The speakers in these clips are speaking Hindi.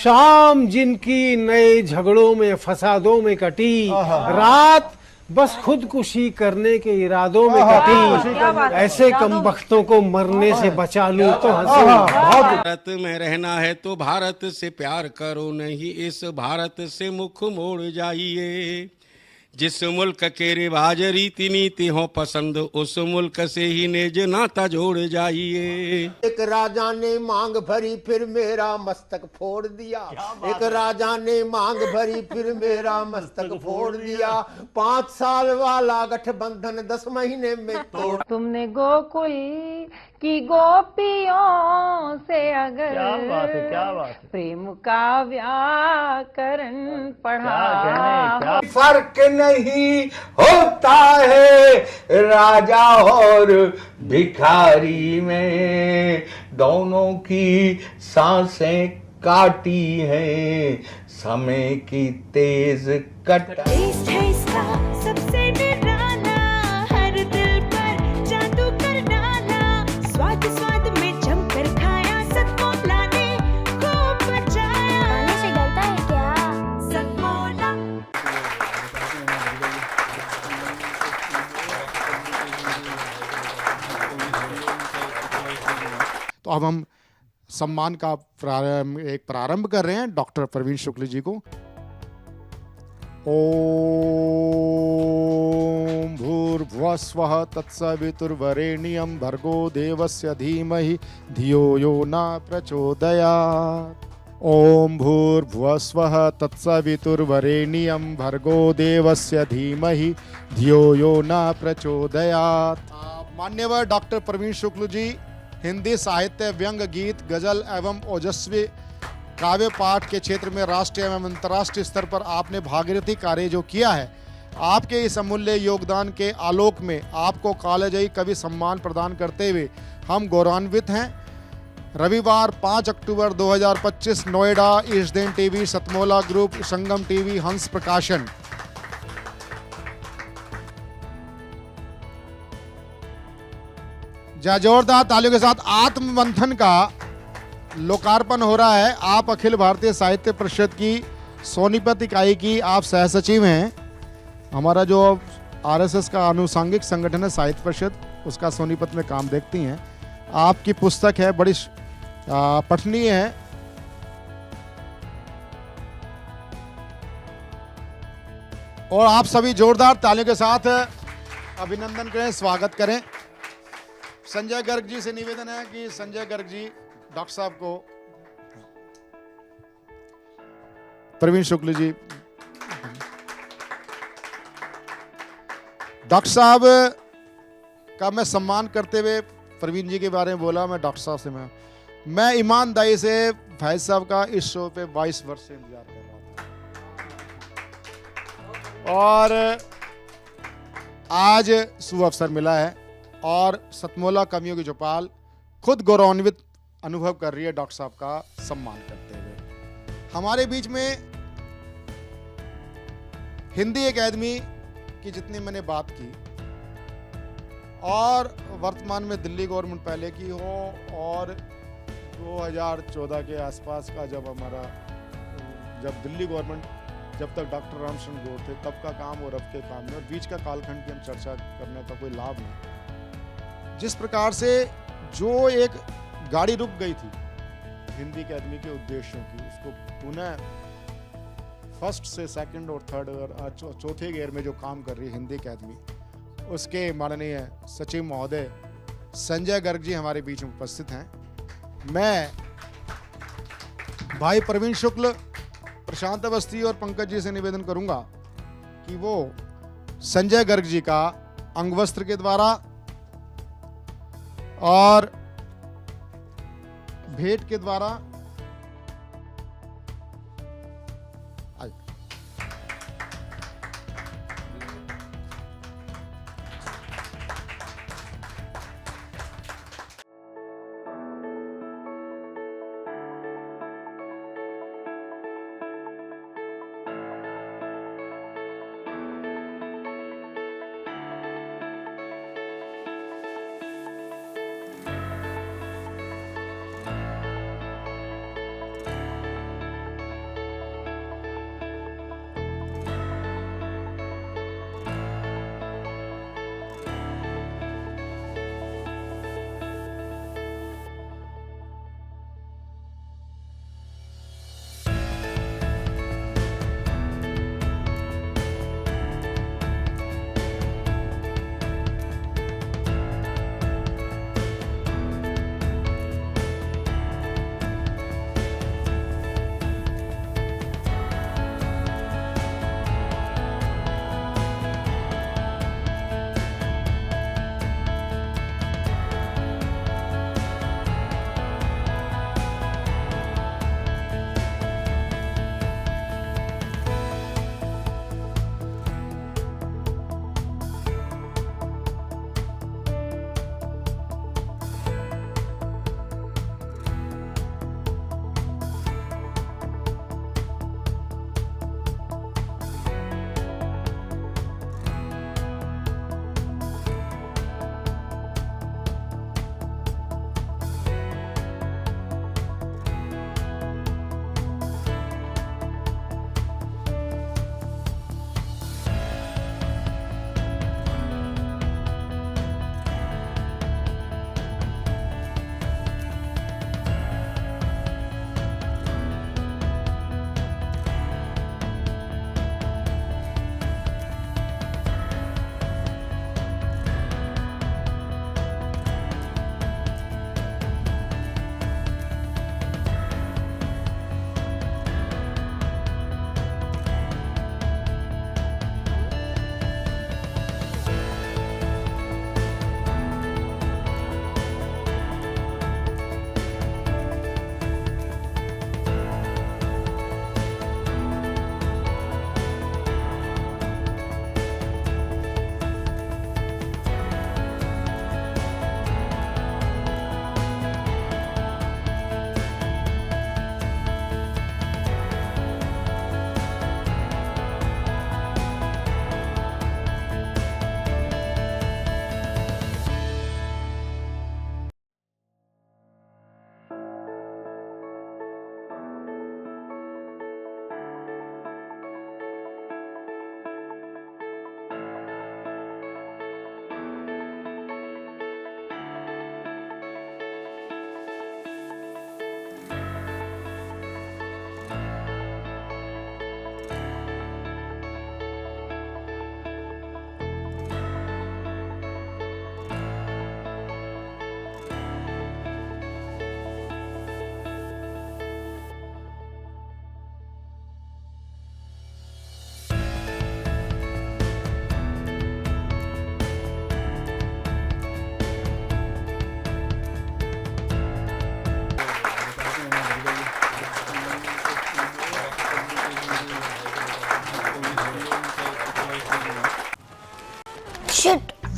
शाम जिनकी नए झगड़ों में फसादों में कटी, रात बस खुदकुशी करने के इरादों में कटी, ऐसे कमबख्तों को मरने से बचा लूं तो हंसी। भारत में रहना है तो भारत से प्यार करो, नहीं इस भारत से मुख मोड़ जाइए। जिस मुल्क के रिवाज रीति नीति हो पसंद, उस मुल्क से ही नेज नाता जोड़ जाइए। एक राजा ने मांग भरी फिर मेरा मस्तक फोड़ दिया, एक राजा ने मांग भरी फिर मेरा मस्तक फोड़ दिया। 5 साल वाला गठबंधन 10 महीने में तोड़। तुमने गोकुल की गोपियों से अगर क्या बात है। प्रेम का व्याकरण पढ़ा, फर्क नहीं होता है राजा और भिखारी में, दोनों की सांसें काटी हैं समय की तेज कटाई। सबसे डराना, हर दिल पर जादू कर डाला, स्वाद स्वाद में जमकर खाया, सतमोला ने खूब बचाया। खाने से डरता है क्या? सतमोला। तो अब हम सम्मान का प्रारंभ कर रहे हैं डॉक्टर प्रवीण शुक्ल जी को। ओम भूर्भुवस्वः तत्सवितुर्वरेण्यं भर्गो देवस्य धीमहि धियो यो न प्रचोदयात्। ओम भूर्भुवस्वः तत्सवितुर्वरेण्यं भर्गो देवस्य धीमहि धियो यो न प्रचोदयात्। मान्यवर डॉक्टर प्रवीण शुक्ल जी हिंदी साहित्य, व्यंग, गीत, गजल एवं ओजस्वी काव्य पाठ के क्षेत्र में राष्ट्रीय एवं अंतर्राष्ट्रीय स्तर पर आपने भागीरथी कार्य जो किया है, आपके इस अमूल्य योगदान के आलोक में आपको कालजयी कवि सम्मान प्रदान करते हुए हम गौरवान्वित हैं। रविवार 5 अक्टूबर 2025 नोएडा, ईशदेन टीवी, सतमोला ग्रुप, संगम टीवी, हंस प्रकाशन। जोरदार तालियों के साथ आत्ममंथन का लोकार्पण हो रहा है। आप अखिल भारतीय साहित्य परिषद की सोनीपत इकाई की आप सहसचिव हैं। हमारा जो आरएसएस का आनुषंगिक संगठन है साहित्य परिषद, उसका सोनीपत में काम देखती हैं। आपकी पुस्तक है, बड़ी पठनीय है। और आप सभी जोरदार तालियों के साथ अभिनंदन करें, स्वागत करें। संजय गर्ग जी से निवेदन है कि संजय गर्ग जी डॉक्टर साहब को, प्रवीण शुक्ल जी, डॉक्टर साहब का मैं सम्मान करते हुए प्रवीण जी के बारे में बोला। मैं डॉक्टर साहब से मैं ईमानदारी से भाई साहब का इस शो पे 22 वर्ष से इंतजार कर रहा था और आज शुभ अवसर मिला है और सतमोला कवियों की चौपाल खुद गौरवान्वित अनुभव कर रही है डॉक्टर साहब का सम्मान करते हुए। हमारे बीच में हिंदी एकेडमी की जितनी मैंने बात की और वर्तमान में दिल्ली गवर्नमेंट पहले की हो और 2014 के आसपास का जब दिल्ली गवर्नमेंट, जब तक डॉक्टर रामचंद्र गौर थे तब का काम और अब के काम में, और बीच का कालखंड की हम चर्चा करने का कोई लाभ नहीं। जिस प्रकार से जो एक गाड़ी रुक गई थी हिंदी अकेडमी के उद्देश्यों की, उसको पुनः फर्स्ट से सेकंड और थर्ड और चौथे गियर में जो काम कर रही है हिंदी अकेडमी, उसके माननीय सचिव महोदय संजय गर्ग जी हमारे बीच में उपस्थित हैं। मैं भाई प्रवीण शुक्ल, प्रशांत अवस्थी और पंकज जी से निवेदन करूंगा कि वो संजय गर्ग जी का अंगवस्त्र के द्वारा और भेंट के द्वारा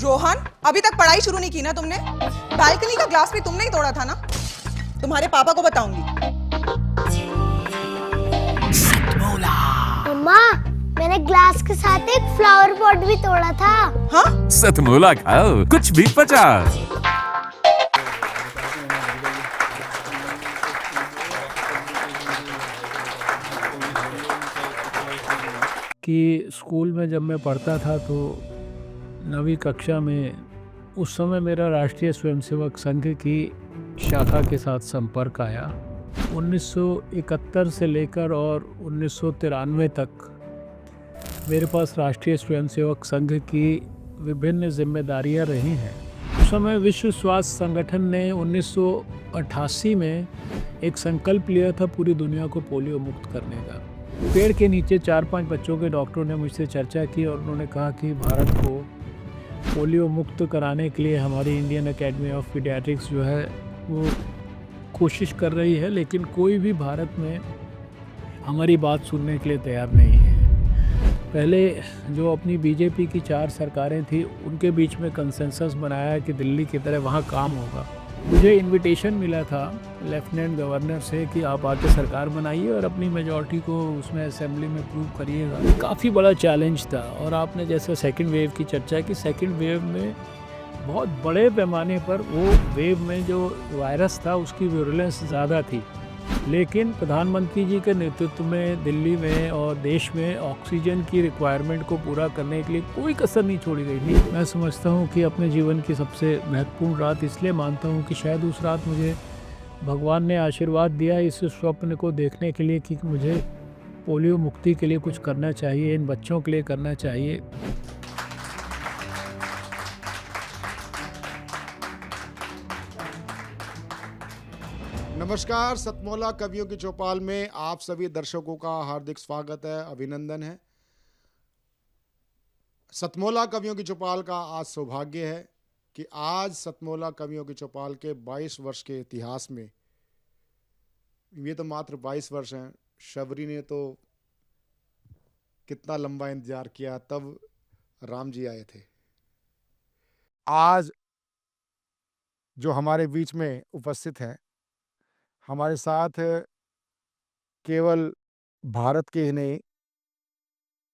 रोहन, अभी तक पढ़ाई शुरू नहीं की ना तुमने? बालकनी का ग्लास भी तुमने ही तोड़ा था ना? तुम्हारे पापा को बताऊंगी। मम्मा, मैंने ग्लास के साथ एक फ्लावर पॉट भी तोड़ा था। हाँ? सतमोला खाओ, कुछ भी पचास। कि स्कूल में जब मैं पढ़ता था तो 9वीं कक्षा में उस समय मेरा राष्ट्रीय स्वयंसेवक संघ की शाखा के साथ संपर्क आया। 1971 से लेकर और 1993 तक मेरे पास राष्ट्रीय स्वयंसेवक संघ की विभिन्न जिम्मेदारियां रही हैं। उस समय विश्व स्वास्थ्य संगठन ने 1988 में एक संकल्प लिया था पूरी दुनिया को पोलियो मुक्त करने का। पेड़ के नीचे 4-5 बच्चों के डॉक्टरों ने मुझसे चर्चा की और उन्होंने कहा कि भारत को पोलियो मुक्त कराने के लिए हमारी इंडियन एकेडमी ऑफ पीडियाट्रिक्स जो है वो कोशिश कर रही है, लेकिन कोई भी भारत में हमारी बात सुनने के लिए तैयार नहीं है। पहले जो अपनी बीजेपी की 4 सरकारें थी उनके बीच में कंसेंसस बनाया कि दिल्ली की तरह वहाँ काम होगा। मुझे इनविटेशन मिला था लेफ्टिनेंट गवर्नर से कि आप आके सरकार बनाइए और अपनी मेजॉरिटी को उसमें असेंबली में प्रूव करिएगा। काफ़ी बड़ा चैलेंज था। और आपने जैसे सेकंड वेव की चर्चा की, सेकंड वेव में बहुत बड़े पैमाने पर वो वेव में जो वायरस था उसकी विरुलेंस ज़्यादा थी, लेकिन प्रधानमंत्री जी के नेतृत्व में दिल्ली में और देश में ऑक्सीजन की रिक्वायरमेंट को पूरा करने के लिए कोई कसर नहीं छोड़ी गई थी। मैं समझता हूँ कि अपने जीवन की सबसे महत्वपूर्ण रात इसलिए मानता हूँ कि शायद उस रात मुझे भगवान ने आशीर्वाद दिया इस स्वप्न को देखने के लिए कि मुझे पोलियो मुक्ति के लिए कुछ करना चाहिए, इन बच्चों के लिए करना चाहिए। नमस्कार, सतमोला कवियों की चौपाल में आप सभी दर्शकों का हार्दिक स्वागत है, अभिनंदन है। सतमोला कवियों की चौपाल का आज सौभाग्य है कि आज सतमोला कवियों की चौपाल के 22 वर्ष के इतिहास में, ये तो मात्र 22 वर्ष हैं, शबरी ने तो कितना लंबा इंतजार किया, तब राम जी आए थे। आज जो हमारे बीच में उपस्थित हैं, हमारे साथ केवल भारत के ही नहीं,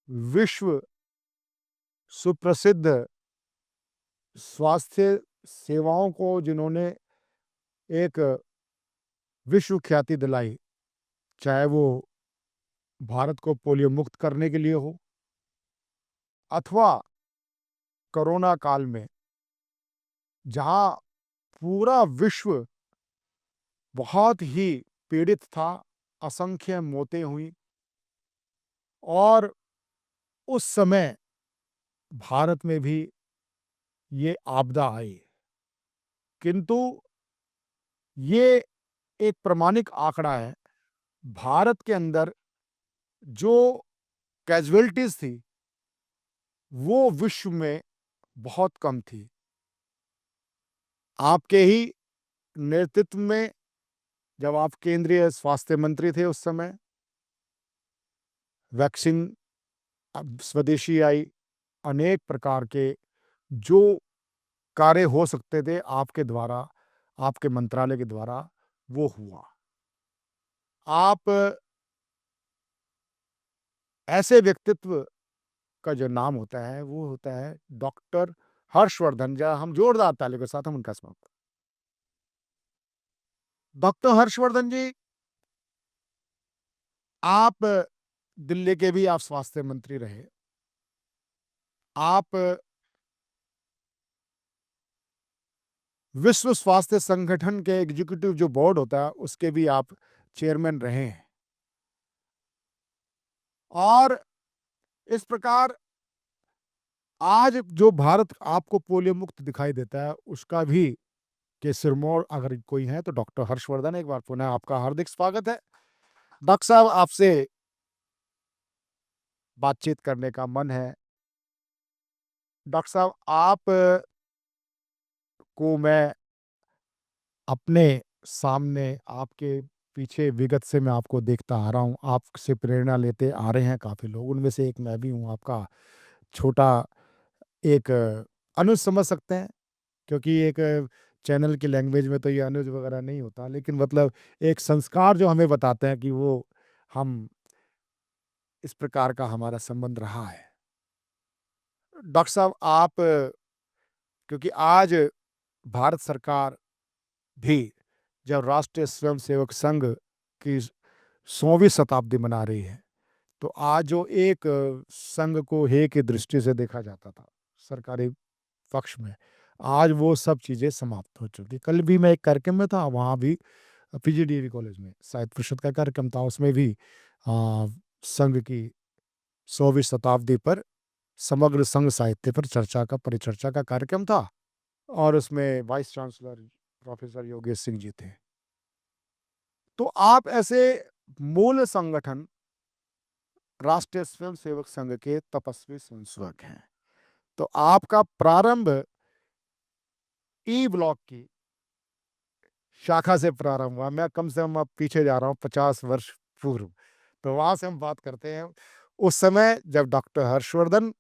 विश्व सुप्रसिद्ध स्वास्थ्य सेवाओं को जिन्होंने एक विश्व ख्याति दिलाई, चाहे वो भारत को पोलियो मुक्त करने के लिए हो अथवा कोरोना काल में जहां पूरा विश्व बहुत ही पीड़ित था, असंख्य मौतें हुई और उस समय भारत में भी ये आपदा आई, किंतु ये एक प्रमाणिक आंकड़ा है। भारत के अंदर जो कैजुअलिटीज थी वो विश्व में बहुत कम थी। आपके ही नेतृत्व में, जब आप केंद्रीय स्वास्थ्य मंत्री थे उस समय, वैक्सीन स्वदेशी आई, अनेक प्रकार के जो कार्य हो सकते थे आपके द्वारा, आपके मंत्रालय के द्वारा वो हुआ। आप ऐसे व्यक्तित्व का जो नाम होता है वो होता है डॉक्टर हर्षवर्धन। जहाँ हम जोरदार ताली के साथ हम उनका स्वागत। डॉक्टर हर्षवर्धन जी, आप दिल्ली के भी आप स्वास्थ्य मंत्री रहे, आप विश्व स्वास्थ्य संगठन के एग्जीक्यूटिव जो बोर्ड होता है उसके भी आप चेयरमैन रहे हैं, और इस प्रकार आज जो भारत आपको पोलियो मुक्त दिखाई देता है उसका भी के सिरमौर अगर कोई है तो डॉक्टर हर्षवर्धन। एक बार पुनः आपका हार्दिक स्वागत है। डॉक्टर साहब, आपसे बातचीत करने का मन है। डॉक्टर साहब, आप को मैं अपने सामने, आपके पीछे विगत से मैं आपको देखता आ रहा हूँ, आपसे प्रेरणा लेते आ रहे हैं काफ़ी लोग, उनमें से एक मैं भी हूँ। आपका छोटा एक अनुज समझ सकते हैं, क्योंकि एक चैनल की लैंग्वेज में तो ये अनुज वगैरह नहीं होता, लेकिन मतलब एक संस्कार जो हमें बताते हैं कि वो हम इस प्रकार का हमारा संबंध रहा है। डॉक्टर साहब, आप क्योंकि आज भारत सरकार भी जब राष्ट्रीय स्वयंसेवक संघ की 100वीं शताब्दी मना रही है, तो आज जो एक संघ को हे की दृष्टि से देखा जाता था सरकारी पक्ष में, आज वो सब चीज़ें समाप्त हो चुकी। कल भी मैं एक कार्यक्रम में था, वहाँ भी पीजीडीवी कॉलेज में साहित्य परिषद का कार्यक्रम था, उसमें भी संघ की 100वीं शताब्दी पर समग्र संघ साहित्य पर परिचर्चा का कार्यक्रम था, और उसमें vice chancellor professor Yogesh Singh ji थे। तो आप ऐसे मूल संगठन राष्ट्रीय स्वयंसेवक संघ के तपस्वी स्वयंसेवक हैं, तो आपका प्रारंभ ई ब्लॉक की शाखा से प्रारंभ हुआ। मैं कम से कम अब पीछे जा रहा हूँ 50 वर्ष पूर्व, तो वहां से हम बात करते हैं। उस समय जब डॉक्टर हर्षवर्धन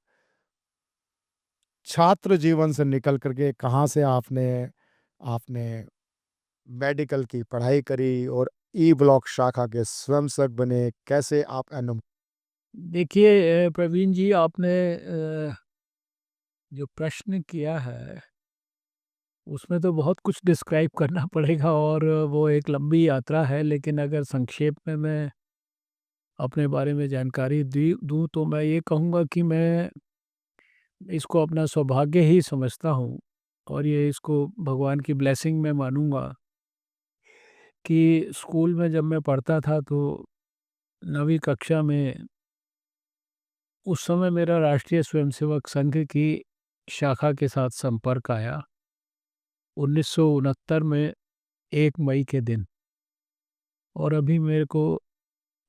छात्र जीवन से निकल करके कहाँ से आपने मेडिकल की पढ़ाई करी और ई ब्लॉक शाखा के स्वयंसेवक बने, कैसे आप देखिए प्रवीण जी, आपने जो प्रश्न किया है उसमें तो बहुत कुछ डिस्क्राइब करना पड़ेगा और वो एक लंबी यात्रा है, लेकिन अगर संक्षेप में मैं अपने बारे में जानकारी दूँ तो मैं ये कहूँगा कि मैं इसको अपना सौभाग्य ही समझता हूँ और ये इसको भगवान की ब्लेसिंग में मानूंगा कि स्कूल में जब मैं पढ़ता था तो 9वीं कक्षा में उस समय मेरा राष्ट्रीय स्वयंसेवक संघ की शाखा के साथ संपर्क आया 1969 में 1 मई के दिन, और अभी मेरे को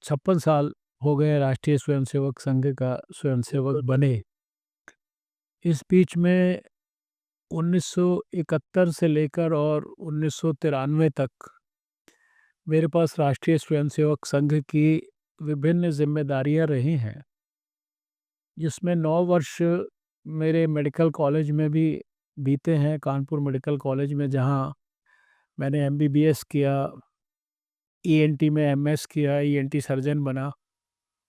56 साल हो गए राष्ट्रीय स्वयंसेवक संघ का स्वयंसेवक बने। इस बीच में 1971 से लेकर और 1993 तक मेरे पास राष्ट्रीय स्वयंसेवक संघ की विभिन्न जिम्मेदारियां रही हैं, जिसमें 9 वर्ष मेरे मेडिकल कॉलेज में भी बीते हैं, कानपुर मेडिकल कॉलेज में, जहां मैंने एमबीबीएस किया, ईएनटी में एमएस किया, ईएनटी सर्जन बना।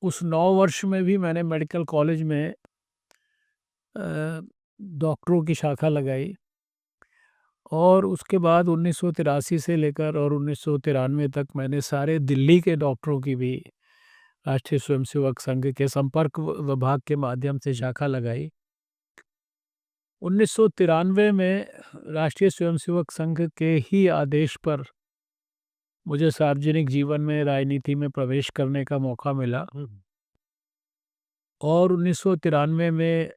उस 9 वर्ष में भी मैंने मेडिकल कॉलेज में डॉक्टरों की शाखा लगाई, और उसके बाद 1983 से लेकर और 1993 तक मैंने सारे दिल्ली के डॉक्टरों की भी राष्ट्रीय स्वयंसेवक संघ के संपर्क विभाग के माध्यम से शाखा लगाई। 1993 में राष्ट्रीय स्वयंसेवक संघ के ही आदेश पर मुझे सार्वजनिक जीवन में, राजनीति में प्रवेश करने का मौका मिला, और 1993 में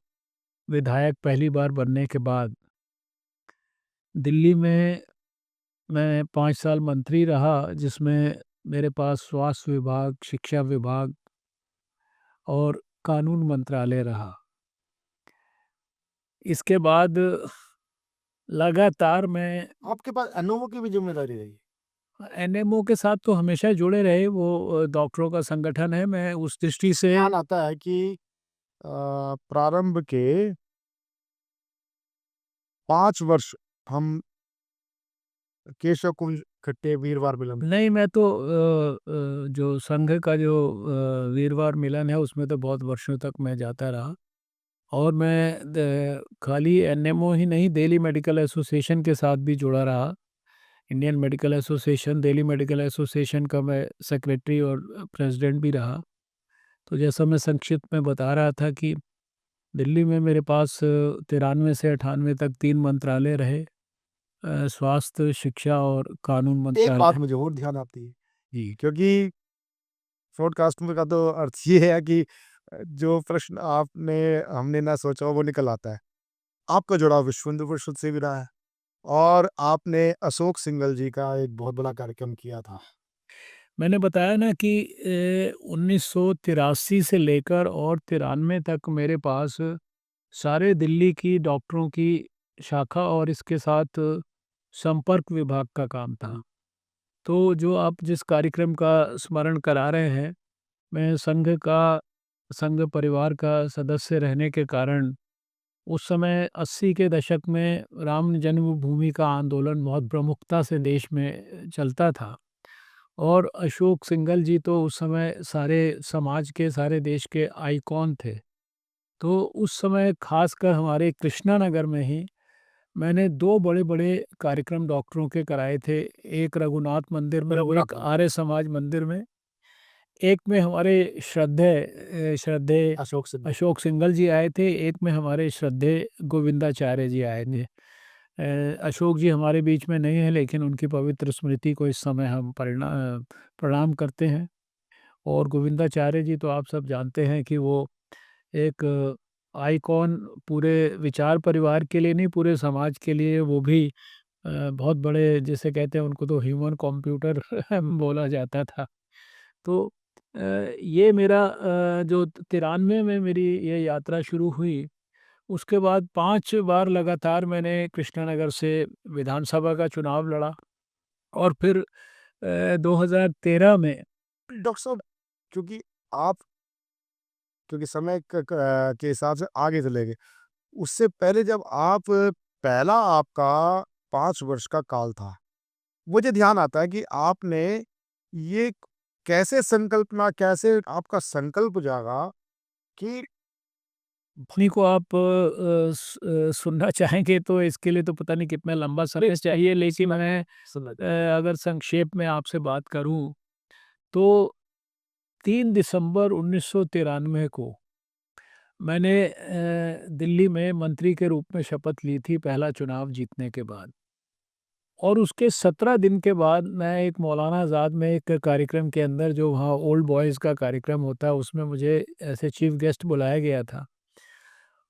विधायक पहली बार बनने के बाद दिल्ली में मैं 5 साल मंत्री रहा, जिसमें मेरे पास स्वास्थ्य विभाग, शिक्षा विभाग और कानून मंत्रालय रहा। इसके बाद लगातार मैं आपके पास एनओमो की भी जिम्मेदारी रही? एनएमओ के साथ तो हमेशा जुड़े रहे, वो डॉक्टरों का संगठन है। मैं उस दृष्टि से ध्यान आता है कि प्रारंभ के 5 वर्ष हम केशव कुंज खट्टे वीरवार मिलन नहीं, मैं तो जो संघ का जो वीरवार मिलन है उसमें तो बहुत वर्षों तक मैं जाता रहा, और मैं खाली एनएमओ ही नहीं, दिल्ली मेडिकल एसोसिएशन के साथ भी जुड़ा रहा। Indian medical association, Delhi medical association का मैं सेक्रेटरी और प्रेसिडेंट भी रहा। तो जैसा मैं संक्षिप्त में बता रहा था कि दिल्ली में मेरे पास 93 से 98 तक 3 मंत्रालय रहे, स्वास्थ्य, शिक्षा और कानून एक मंत्रालय। बात मुझे और ध्यान आती है जी, क्योंकि ब्रॉडकास्ट में का तो अर्थ ये है कि जो प्रश्न हमने ना सोचा वो निकल आता है। आपका जुड़ाव विश्व हिंदू परिषद से भी रहा है, और आपने अशोक सिंघल जी का एक बहुत बड़ा कार्यक्रम किया था। मैंने बताया ना कि 1983 से लेकर और 93 तक मेरे पास सारे दिल्ली की डॉक्टरों की शाखा और इसके साथ संपर्क विभाग का काम था। तो जो आप जिस कार्यक्रम का स्मरण करा रहे हैं, मैं संघ परिवार का सदस्य रहने के कारण उस समय 80 के दशक में राम जन्मभूमि का आंदोलन बहुत प्रमुखता से देश में चलता था और अशोक सिंघल जी तो उस समय सारे समाज के, सारे देश के आइकॉन थे। तो उस समय खासकर हमारे कृष्णा नगर में ही मैंने 2 बड़े-बड़े कार्यक्रम डॉक्टरों के कराए थे। एक रघुनाथ मंदिर में, एक आर्य समाज मंदिर में। एक में हमारे श्रद्धेय अशोक सिंघल जी आए थे, एक में हमारे श्रद्धेय गोविंदाचार्य जी आए थे। अशोक जी हमारे बीच में नहीं हैं, लेकिन उनकी पवित्र स्मृति को इस समय हम प्रणाम करते हैं। और गोविंदाचार्य जी तो आप सब जानते हैं कि वो एक आइकॉन पूरे विचार परिवार के लिए नहीं, पूरे समाज के लिए वो भी बहुत बड़े, जिसे कहते हैं उनको तो ह्यूमन कंप्यूटर बोला जाता था। तो ये मेरा जो 93 में मेरी ये यात्रा शुरू हुई, उसके बाद 5 बार लगातार मैंने कृष्णानगर से विधानसभा का चुनाव लड़ा और फिर 2013 में डॉक्टर साहब, क्योंकि आप क्योंकि समय के हिसाब से आगे चले गए, उससे पहले जब आप पहला आपका 5 वर्ष का काल था, मुझे ध्यान आता है कि आपने ये कैसे आपका संकल्प जागा कि अपनी को आप सुनना चाहेंगे तो इसके लिए तो पता नहीं कितना लंबा समय चाहिए, लेकिन मैं अगर संक्षेप में आपसे बात करूं तो 3 दिसंबर 1993 को मैंने दिल्ली में मंत्री के रूप में शपथ ली थी पहला चुनाव जीतने के बाद। और उसके 17 दिन के बाद मैं एक मौलाना आज़ाद में एक कार्यक्रम के अंदर, जो वहाँ ओल्ड बॉयज़ का कार्यक्रम होता है, उसमें मुझे ऐसे चीफ गेस्ट बुलाया गया था।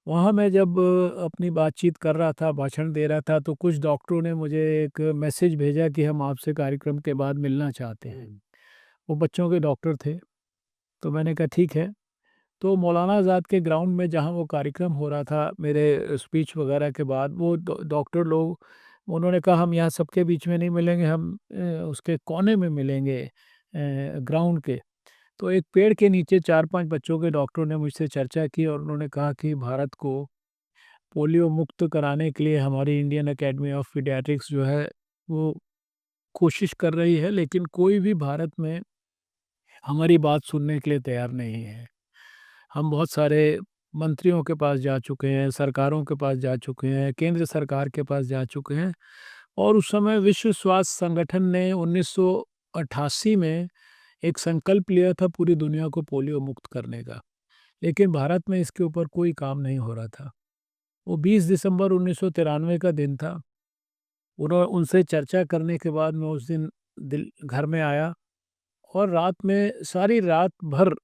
वहाँ मैं जब अपनी बातचीत कर रहा था, भाषण दे रहा था, तो कुछ डॉक्टरों ने मुझे एक मैसेज भेजा कि हम आपसे कार्यक्रम के बाद मिलना चाहते हैं। वो बच्चों के डॉक्टर थे। तो मैंने कहा ठीक है। तो मौलाना आज़ाद के ग्राउंड में जहाँ वो कार्यक्रम हो रहा था, मेरे स्पीच वगैरह के बाद वो डॉक्टर लोग, उन्होंने कहा हम यहाँ सबके बीच में नहीं मिलेंगे, हम उसके कोने में मिलेंगे ग्राउंड के। तो एक पेड़ के नीचे 4-5 बच्चों के डॉक्टरों ने मुझसे चर्चा की और उन्होंने कहा कि भारत को पोलियो मुक्त कराने के लिए हमारी इंडियन अकेडमी ऑफ पीडियाट्रिक्स जो है वो कोशिश कर रही है, लेकिन कोई भी भारत में हमारी बात सुनने के लिए तैयार नहीं है। हम बहुत सारे मंत्रियों के पास जा चुके हैं, सरकारों के पास जा चुके हैं, केंद्र सरकार के पास जा चुके हैं और उस समय विश्व स्वास्थ्य संगठन ने 1988 में एक संकल्प लिया था पूरी दुनिया को पोलियो मुक्त करने का, लेकिन भारत में इसके ऊपर कोई काम नहीं हो रहा था। वो 20 दिसंबर 1993 का दिन था। उनसे चर्चा करने के बाद मैं उस दिन घर में आया और रात में सारी रात भर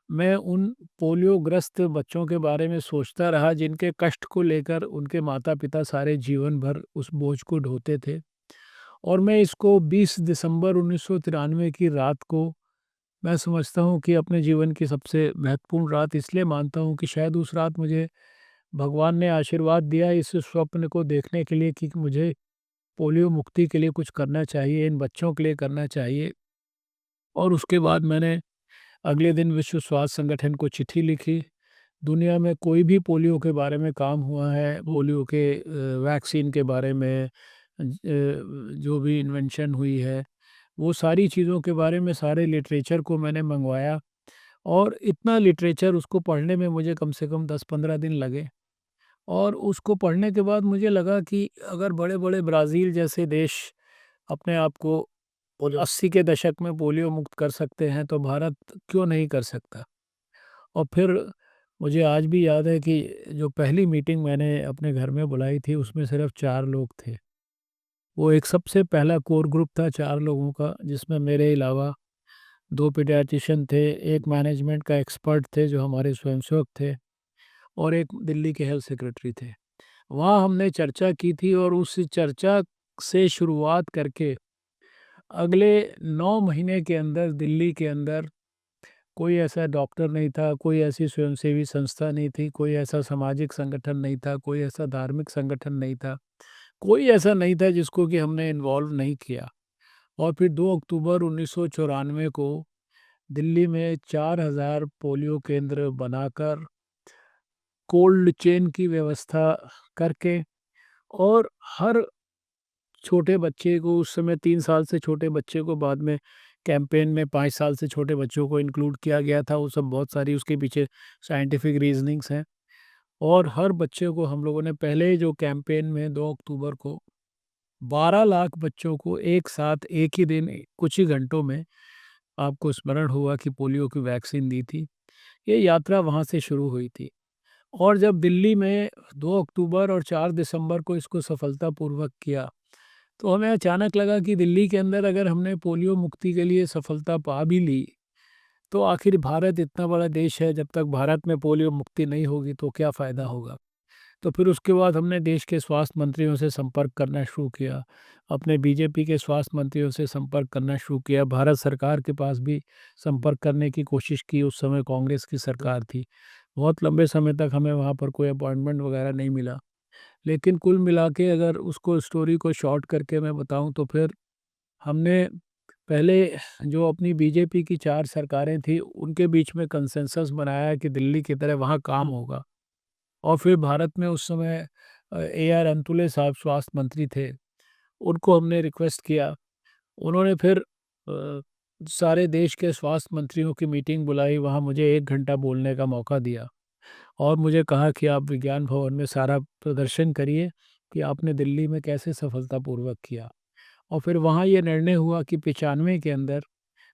मैं उन पोलियोग्रस्त बच्चों के बारे में सोचता रहा, जिनके कष्ट को लेकर उनके माता-पिता सारे जीवन भर उस बोझ को ढोते थे। और मैं इसको 20 दिसंबर 1993 की रात को मैं समझता हूँ कि अपने जीवन की सबसे महत्वपूर्ण रात इसलिए मानता हूँ कि शायद उस रात मुझे भगवान ने आशीर्वाद दिया इस स्वप्न को देखने के लिए कि मुझे पोलियो मुक्ति के लिए कुछ करना चाहिए, इन बच्चों के लिए करना चाहिए। और उसके बाद मैंने अगले दिन विश्व स्वास्थ्य संगठन को चिट्ठी लिखी। दुनिया में कोई भी पोलियो के बारे में काम हुआ है, पोलियो के वैक्सीन के बारे में जो भी इन्वेंशन हुई है, वो सारी चीज़ों के बारे में सारे लिटरेचर को मैंने मंगवाया और इतना लिटरेचर, उसको पढ़ने में मुझे कम से कम 10-15 दिन लगे। और उसको पढ़ने के बाद मुझे लगा कि अगर बड़े-बड़े ब्राज़ील जैसे देश अपने आप को 80 के दशक में पोलियो मुक्त कर सकते हैं, तो भारत क्यों नहीं कर सकता? और फिर मुझे आज भी याद है कि जो पहली मीटिंग मैंने अपने घर में बुलाई थी, उसमें सिर्फ 4 लोग थे। वो एक सबसे पहला कोर ग्रुप था 4 लोगों का, जिसमें मेरे अलावा 2 पीडियाट्रिशियन थे, एक मैनेजमेंट का एक्सपर्ट थे जो हमारे स्वयंसेवक थे और एक दिल्ली के हेल्थ सेक्रेटरी थे। वहाँ हमने चर्चा की थी और उस चर्चा से शुरुआत करके अगले 9 महीने के अंदर दिल्ली के अंदर कोई ऐसा डॉक्टर नहीं था, कोई ऐसी स्वयंसेवी संस्था नहीं थी, कोई ऐसा सामाजिक संगठन नहीं था, कोई ऐसा धार्मिक संगठन नहीं था, कोई ऐसा नहीं था जिसको कि हमने इन्वॉल्व नहीं किया। और फिर 2 अक्टूबर 1994 को दिल्ली में 4000 पोलियो केंद्र बनाकर कोल्ड चेन की व्यवस्था करके और हर छोटे बच्चे को, उस समय 3 साल से छोटे बच्चे को, बाद में कैंपेन में 5 साल से छोटे बच्चों को इंक्लूड किया गया था। वो सब बहुत सारी उसके पीछे साइंटिफिक रीजनिंग्स हैं। और हर बच्चे को हम लोगों ने पहले जो कैंपेन में 2 अक्टूबर को 12 लाख बच्चों को एक साथ एक ही दिन कुछ ही घंटों में, आपको स्मरण होगा कि पोलियो की वैक्सीन दी थी। ये यात्रा वहाँ से शुरू हुई थी। और जब दिल्ली में 2 अक्टूबर और 4 दिसंबर को इसको सफलतापूर्वक किया, तो हमें अचानक लगा कि दिल्ली के अंदर अगर हमने पोलियो मुक्ति के लिए सफलता पा भी ली, तो आखिर भारत इतना बड़ा देश है, जब तक भारत में पोलियो मुक्ति नहीं होगी तो क्या फ़ायदा होगा। तो फिर उसके बाद हमने देश के स्वास्थ्य मंत्रियों से संपर्क करना शुरू किया, अपने बीजेपी के स्वास्थ्य मंत्रियों से संपर्क करना शुरू किया, भारत सरकार के पास भी संपर्क करने की कोशिश की। उस समय कांग्रेस की सरकार थी। बहुत लंबे समय तक हमें वहाँ पर कोई अपॉइंटमेंट वगैरह नहीं मिला। लेकिन कुल मिला के अगर उसको स्टोरी को शॉर्ट करके मैं बताऊँ, तो फिर हमने पहले जो अपनी बीजेपी की 4 सरकारें थी, उनके बीच में कंसेंसस बनाया कि दिल्ली की तरह वहाँ काम होगा। और फिर भारत में उस समय AR अंतुले साहब स्वास्थ्य मंत्री थे, उनको हमने रिक्वेस्ट किया। उन्होंने फिर सारे देश के स्वास्थ्य मंत्रियों की मीटिंग बुलाई, वहाँ मुझे 1 घंटा बोलने का मौका दिया और मुझे कहा कि आप विज्ञान भवन में सारा प्रदर्शन करिए कि आपने दिल्ली में कैसे सफलतापूर्वक किया। और फिर वहाँ ये निर्णय हुआ कि 95 के अंदर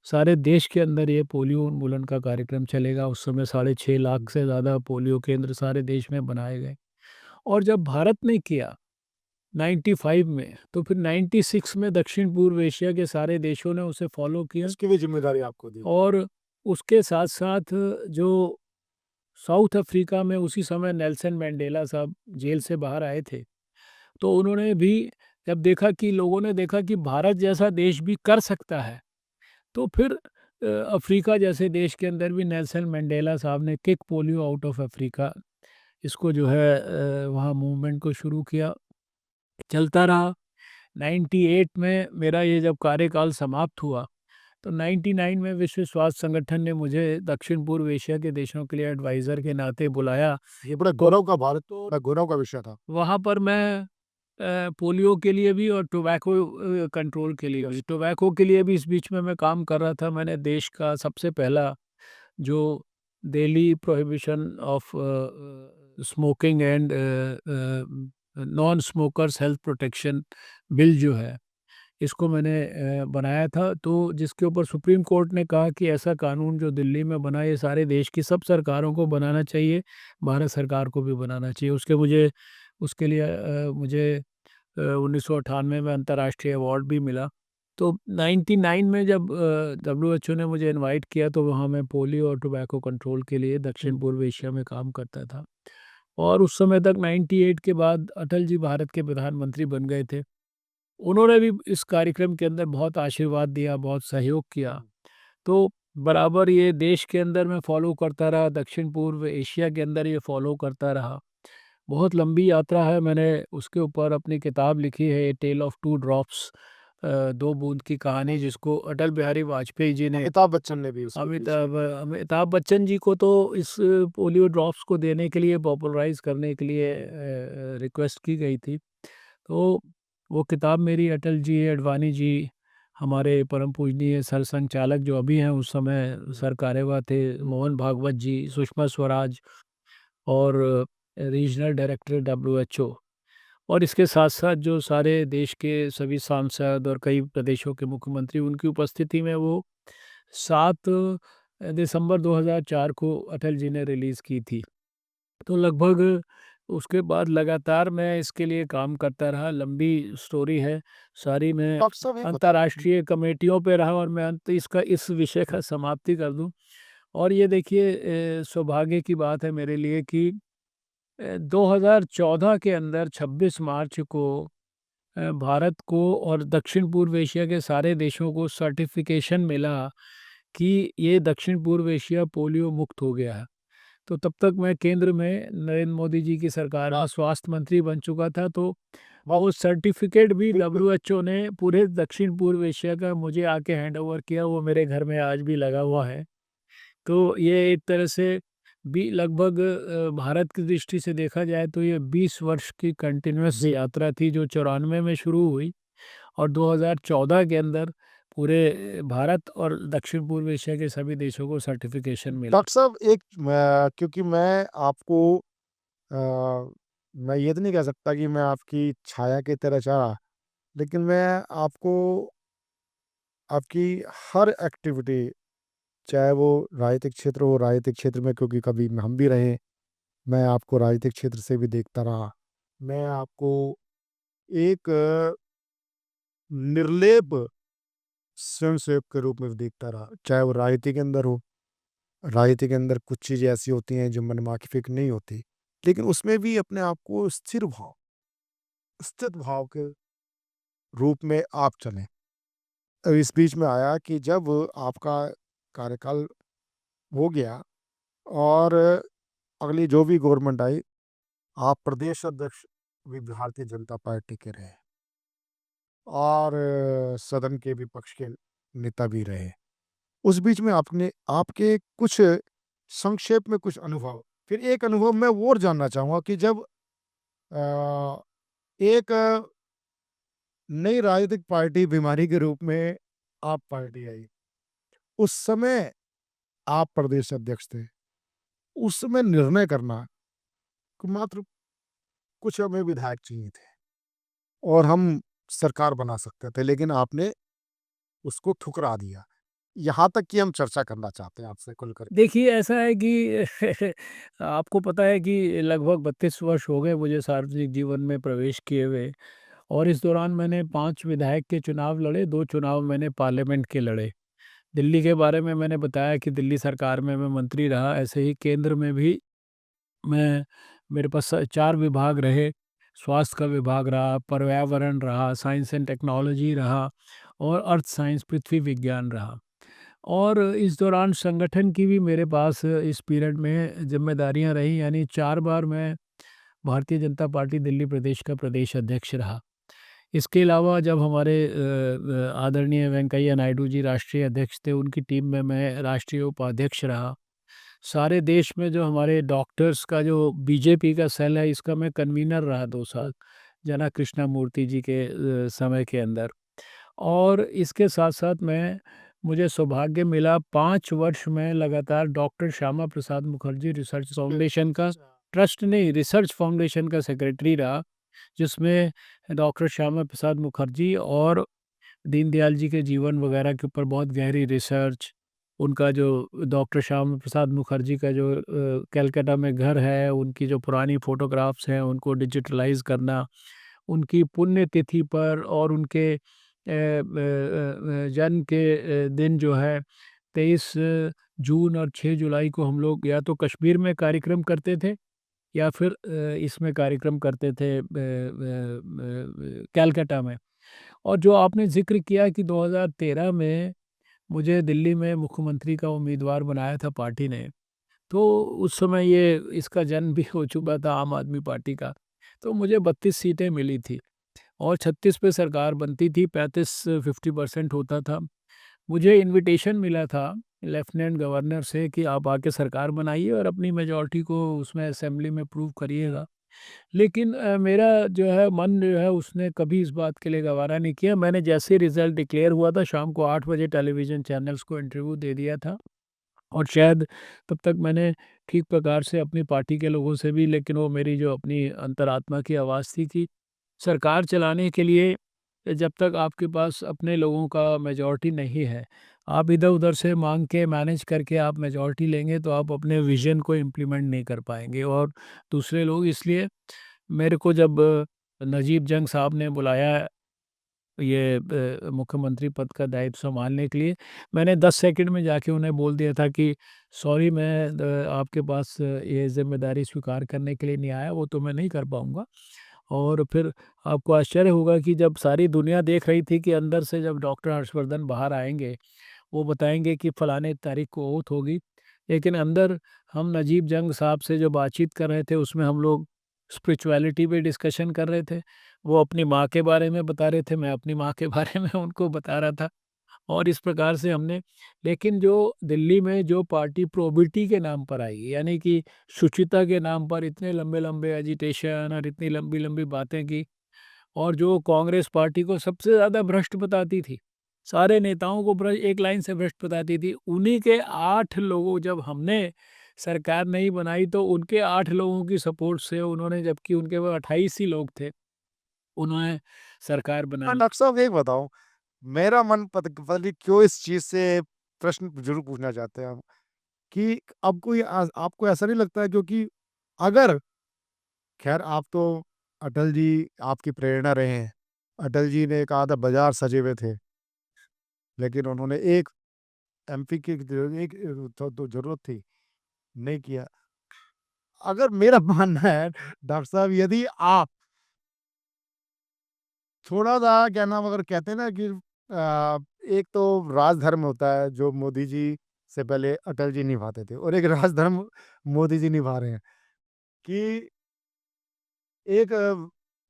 सारे देश के अंदर ये पोलियो उन्मूलन का कार्यक्रम चलेगा। उस समय 6.5 लाख से ज़्यादा पोलियो केंद्र सारे देश में बनाए गए। और जब भारत ने किया 95 में, तो फिर 96 में दक्षिण पूर्व एशिया के सारे देशों ने उसे फॉलो किया। इसकी भी जिम्मेदारी आपको दी। और उसके साथ साथ जो साउथ अफ्रीका में उसी समय नेल्सन मंडेला साहब जेल से बाहर आए थे, तो उन्होंने भी जब देखा कि लोगों ने देखा कि भारत जैसा देश भी कर सकता है, तो फिर अफ्रीका जैसे देश के अंदर भी नेल्सन मंडेला साहब ने kick polio out of Africa, इसको जो है वहाँ मूवमेंट को शुरू किया, चलता रहा। 98 में मेरा ये जब कार्यकाल समाप्त हुआ, तो 99 में विश्व स्वास्थ्य संगठन ने मुझे दक्षिण पूर्व एशिया के देशों के लिए एडवाइज़र के नाते बुलाया। ये बड़ा गौरव का, भारत तो बड़ा गौरव का विषय था। वहाँ पर मैं पोलियो के लिए भी और टोबैको कंट्रोल के लिए भी, टोबैको के लिए भी इस बीच में मैं काम कर रहा था। मैंने देश का सबसे पहला जो Delhi prohibition of smoking and non smokers health protection bill जो है, इसको मैंने बनाया था। तो जिसके ऊपर सुप्रीम कोर्ट ने कहा कि ऐसा कानून जो दिल्ली में बना, ये सारे देश की सब सरकारों को बनाना चाहिए, भारत सरकार को भी बनाना चाहिए। उसके लिए मुझे 1998 में अंतर्राष्ट्रीय अवार्ड भी मिला। तो 99 में जब WHO ने मुझे इनवाइट किया, तो वहाँ मैं पोलियो और टोबैको कंट्रोल के लिए दक्षिण पूर्व एशिया में काम करता था। और उस समय तक 98 के बाद अटल जी भारत के प्रधानमंत्री बन गए थे। उन्होंने भी इस कार्यक्रम के अंदर बहुत आशीर्वाद दिया, बहुत सहयोग किया। तो बराबर ये देश के अंदर मैं फॉलो करता रहा, दक्षिण पूर्व एशिया के अंदर ये फॉलो करता रहा। बहुत लंबी यात्रा है, मैंने उसके ऊपर अपनी किताब लिखी है, ए टेल ऑफ 2 ड्रॉप्स, 2 बूंद की कहानी, जिसको अटल बिहारी वाजपेयी जी ने, अमिताभ बच्चन ने भी उसको अमिताभ बच्चन जी को तो इस पोलियो ड्रॉप्स को देने के लिए, पॉपुलराइज करने के लिए रिक्वेस्ट की गई थी। तो वो किताब मेरी अटल जी, अडवाणी जी, हमारे परम पूजनीय सर संचालक जो अभी हैं, उस समय सर कार्यवाह थे, मोहन भागवत जी, सुषमा स्वराज और रीजनल डायरेक्टर WHO, और इसके साथ साथ जो सारे देश के सभी सांसद और कई प्रदेशों के मुख्यमंत्री, उनकी उपस्थिति में वो 7 दिसंबर 2004 को अटल जी ने रिलीज़ की थी। तो लगभग उसके बाद लगातार मैं इसके लिए काम करता रहा। लंबी स्टोरी है सारी, मैं अंतर्राष्ट्रीय कमेटियों पे रहा और मैं इस विषय का समाप्ति कर दूं। और ये देखिए, सौभाग्य की बात है मेरे लिए कि 2014 के अंदर 26 मार्च को भारत को और दक्षिण पूर्व एशिया के सारे देशों को सर्टिफिकेशन मिला कि ये दक्षिण पूर्व एशिया पोलियो मुक्त हो गया है। तो तब तक मैं केंद्र में नरेंद्र मोदी जी की सरकार में स्वास्थ्य मंत्री बन चुका था। तो वो सर्टिफिकेट भी WHO ने पूरे दक्षिण पूर्व एशिया का मुझे आके हैंड ओवर किया, वो मेरे घर में आज भी लगा हुआ है। तो ये एक तरह से भी लगभग भारत की दृष्टि से देखा जाए तो ये 20 वर्ष की कंटिन्यूअस यात्रा थी जो 94 में शुरू हुई और 2014 के अंदर पूरे भारत और दक्षिण पूर्व एशिया के सभी देशों को सर्टिफिकेशन मिला। डॉक्टर साहब एक क्योंकि मैं आपको मैं ये तो नहीं कह सकता कि मैं आपकी छाया की तरह चाह, लेकिन मैं आपको आपकी हर एक्टिविटी, चाहे वो राजनीतिक क्षेत्र हो, राजनीतिक क्षेत्र में क्योंकि कभी हम भी रहे, मैं आपको राजनीतिक क्षेत्र से भी देखता रहा। मैं आपको एक निर्लेप स्वयंसेवक के रूप में देखता रहा, चाहे वो राजनीति के अंदर हो। राजनीति के अंदर कुछ चीज़ें ऐसी होती हैं जो मनमाफिक नहीं होती, लेकिन उसमें भी अपने आप को स्थित भाव के रूप में आप चलें। अब इस बीच में आया कि जब आपका कार्यकाल हो गया और अगली जो भी गवर्नमेंट आई, आप प्रदेश अध्यक्ष भी भारतीय जनता पार्टी के रहे और सदन के विपक्ष के नेता भी रहे। उस बीच में आपने आपके कुछ संक्षेप में कुछ अनुभव, फिर एक अनुभव मैं वो और जानना चाहूँगा कि जब एक नई राजनीतिक पार्टी बीमारी के रूप में आप पार्टी आई, उस समय आप प्रदेश अध्यक्ष थे। उस समय निर्णय करना कि मात्र कुछ हमें विधायक चाहिए थे और हम सरकार बना सकते थे, लेकिन आपने उसको ठुकरा दिया। यहाँ तक कि हम चर्चा करना चाहते हैं आपसे खुलकर। देखिए ऐसा है कि आपको पता है कि लगभग 32 वर्ष हो गए मुझे सार्वजनिक जीवन में प्रवेश किए हुए और इस दौरान मैंने 5 विधायक के चुनाव लड़े, 2 चुनाव मैंने पार्लियामेंट के लड़े। दिल्ली के बारे में मैंने बताया कि दिल्ली सरकार में मैं मंत्री रहा, ऐसे ही केंद्र में भी मैं मेरे पास 4 विभाग रहे, स्वास्थ्य का विभाग रहा, पर्यावरण रहा, साइंस एंड टेक्नोलॉजी रहा और अर्थ साइंस पृथ्वी विज्ञान रहा। और इस दौरान संगठन की भी मेरे पास इस पीरियड में ज़िम्मेदारियाँ रही, यानी 4 बार मैं भारतीय जनता पार्टी दिल्ली प्रदेश का प्रदेश अध्यक्ष रहा। इसके अलावा जब हमारे आदरणीय वेंकैया नायडू जी राष्ट्रीय अध्यक्ष थे, उनकी टीम में मैं राष्ट्रीय उपाध्यक्ष रहा। सारे देश में जो हमारे डॉक्टर्स का जो बीजेपी का सेल है, इसका मैं कन्वीनर रहा 2 साल, जना कृष्णमूर्ति जी के समय के अंदर। और इसके साथ-साथ मुझे सौभाग्य मिला 5 वर्ष में लगातार doctor Shyama Prasad Mukherjee research foundation का ट्रस्ट नहीं, रिसर्च फाउंडेशन का सेक्रेटरी रहा, जिसमें डॉक्टर श्यामा प्रसाद मुखर्जी और दीनदयाल जी के जीवन वगैरह के ऊपर बहुत गहरी रिसर्च, उनका जो डॉक्टर श्यामा प्रसाद मुखर्जी का जो कलकत्ता में घर है, उनकी जो पुरानी फ़ोटोग्राफ्स हैं, उनको डिजिटलाइज़ करना, उनकी पुण्यतिथि पर और उनके जन्म के दिन जो है 23 जून और 6 जुलाई को हम लोग या तो कश्मीर में कार्यक्रम करते थे या फिर इसमें कार्यक्रम करते थे कलकत्ता में। और जो आपने ज़िक्र किया कि 2013 में मुझे दिल्ली में मुख्यमंत्री का उम्मीदवार बनाया था पार्टी ने, तो उस समय ये इसका जन्म भी हो चुका था आम आदमी पार्टी का। तो मुझे 32 सीटें मिली थी और 36 पे सरकार बनती थी, 35-50% होता था। मुझे इन्विटेशन मिला था लेफ्टिनेंट गवर्नर से कि आप आके सरकार बनाइए और अपनी मेजॉरिटी को उसमें असेंबली में प्रूव करिएगा। लेकिन मेरा जो है मन जो है उसने कभी इस बात के लिए गवारा नहीं किया। मैंने जैसे ही रिज़ल्ट डिक्लेयर हुआ था शाम को 8 बजे टेलीविज़न चैनल्स को इंटरव्यू दे दिया था और शायद तब तक मैंने ठीक प्रकार से अपनी पार्टी के लोगों से भी, लेकिन वो मेरी जो अपनी अंतरात्मा की आवाज़ थी कि सरकार चलाने के लिए जब तक आपके पास अपने लोगों का मेजॉरिटी नहीं है, आप इधर-उधर से माँग के मैनेज करके आप मेजॉरिटी लेंगे तो आप अपने विज़न को इम्प्लीमेंट नहीं कर पाएँगे। और दूसरे लोग इसलिए मेरे को जब नजीब जंग साहब ने बुलाया ये मुख्यमंत्री पद का दायित्व संभालने के लिए, मैंने 10 सेकंड में जाके उन्हें बोल दिया था कि सॉरी मैं आपके पास ये ज़िम्मेदारी स्वीकार करने के लिए नहीं आया, वो तो मैं नहीं कर पाऊँगा। और फिर आपको आश्चर्य होगा कि जब सारी दुनिया देख रही थी कि अंदर से जब डॉक्टर हर्षवर्धन बाहर आएँगे, वो बताएँगे कि फलाने तारीख को ओथ होगी, लेकिन अंदर हम नजीब जंग साहब से जो बातचीत कर रहे थे उसमें हम लोग स्पिरिचुअलिटी पे डिस्कशन कर रहे थे। वो अपनी माँ के बारे में बता रहे थे, मैं अपनी माँ के बारे में उनको बता रहा था और इस प्रकार से हमने, लेकिन जो दिल्ली में जो पार्टी प्रोबिटी के नाम पर आई, यानी कि शुचिता के नाम पर इतने लंबे-लंबे एजिटेशन और इतनी लंबी-लंबी बातें की, और जो कांग्रेस पार्टी को सबसे ज़्यादा भ्रष्ट बताती थी, सारे नेताओं को एक लाइन से भ्रष्ट बताती थी, उन्हीं के 8 लोगों, जब हमने सरकार नहीं बनाई तो उनके 8 लोगों की सपोर्ट से उन्होंने, जबकि उनके पास 28 ही लोग थे, उन्होंने सरकार बनाई। डॉक्टर साहब एक बताओ, मेरा मन पता नहीं क्यों इस चीज से प्रश्न जरूर पूछना चाहते हैं हम, कि अब कोई आपको ऐसा नहीं लगता है, क्योंकि अगर, खैर आप तो अटल जी आपकी प्रेरणा रहे हैं, अटल जी ने कहा था बाजार सजे हुए थे, लेकिन उन्होंने एक एमपी की एक तो जरूरत थी, नहीं किया। अगर मेरा मानना है डॉक्टर साहब, यदि आप थोड़ा सा, क्या नाम, अगर कहते हैं ना कि एक तो राजधर्म होता है जो मोदी जी से पहले अटल जी निभाते थे, और एक राजधर्म मोदी जी निभा रहे हैं, कि एक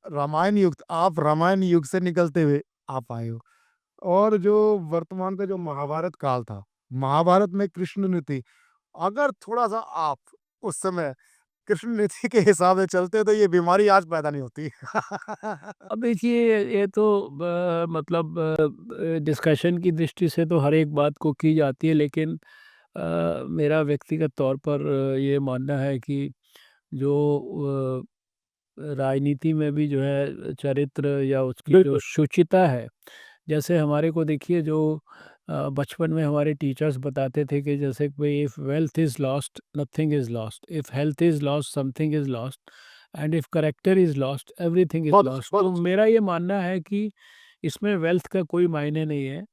रामायण युग, आप रामायण युग से निकलते हुए आप आए हो, और जो वर्तमान का जो महाभारत काल था, महाभारत में कृष्ण नीति, अगर थोड़ा सा आप उस समय कृष्ण नीति के हिसाब से चलते तो ये बीमारी आज पैदा नहीं होती। अब देखिए, ये तो मतलब डिस्कशन की दृष्टि से तो हर एक बात को की जाती है, लेकिन मेरा व्यक्तिगत तौर पर ये मानना है कि जो राजनीति में भी जो है चरित्र या उसकी जो शुचिता है, जैसे हमारे को देखिए, जो बचपन में हमारे टीचर्स बताते थे कि जैसे कि भाई, if wealth is lost nothing is lost, if health is lost something is lost, and if character is lost everything is lost. तो मेरा ये मानना है कि इसमें वेल्थ का कोई मायने नहीं है,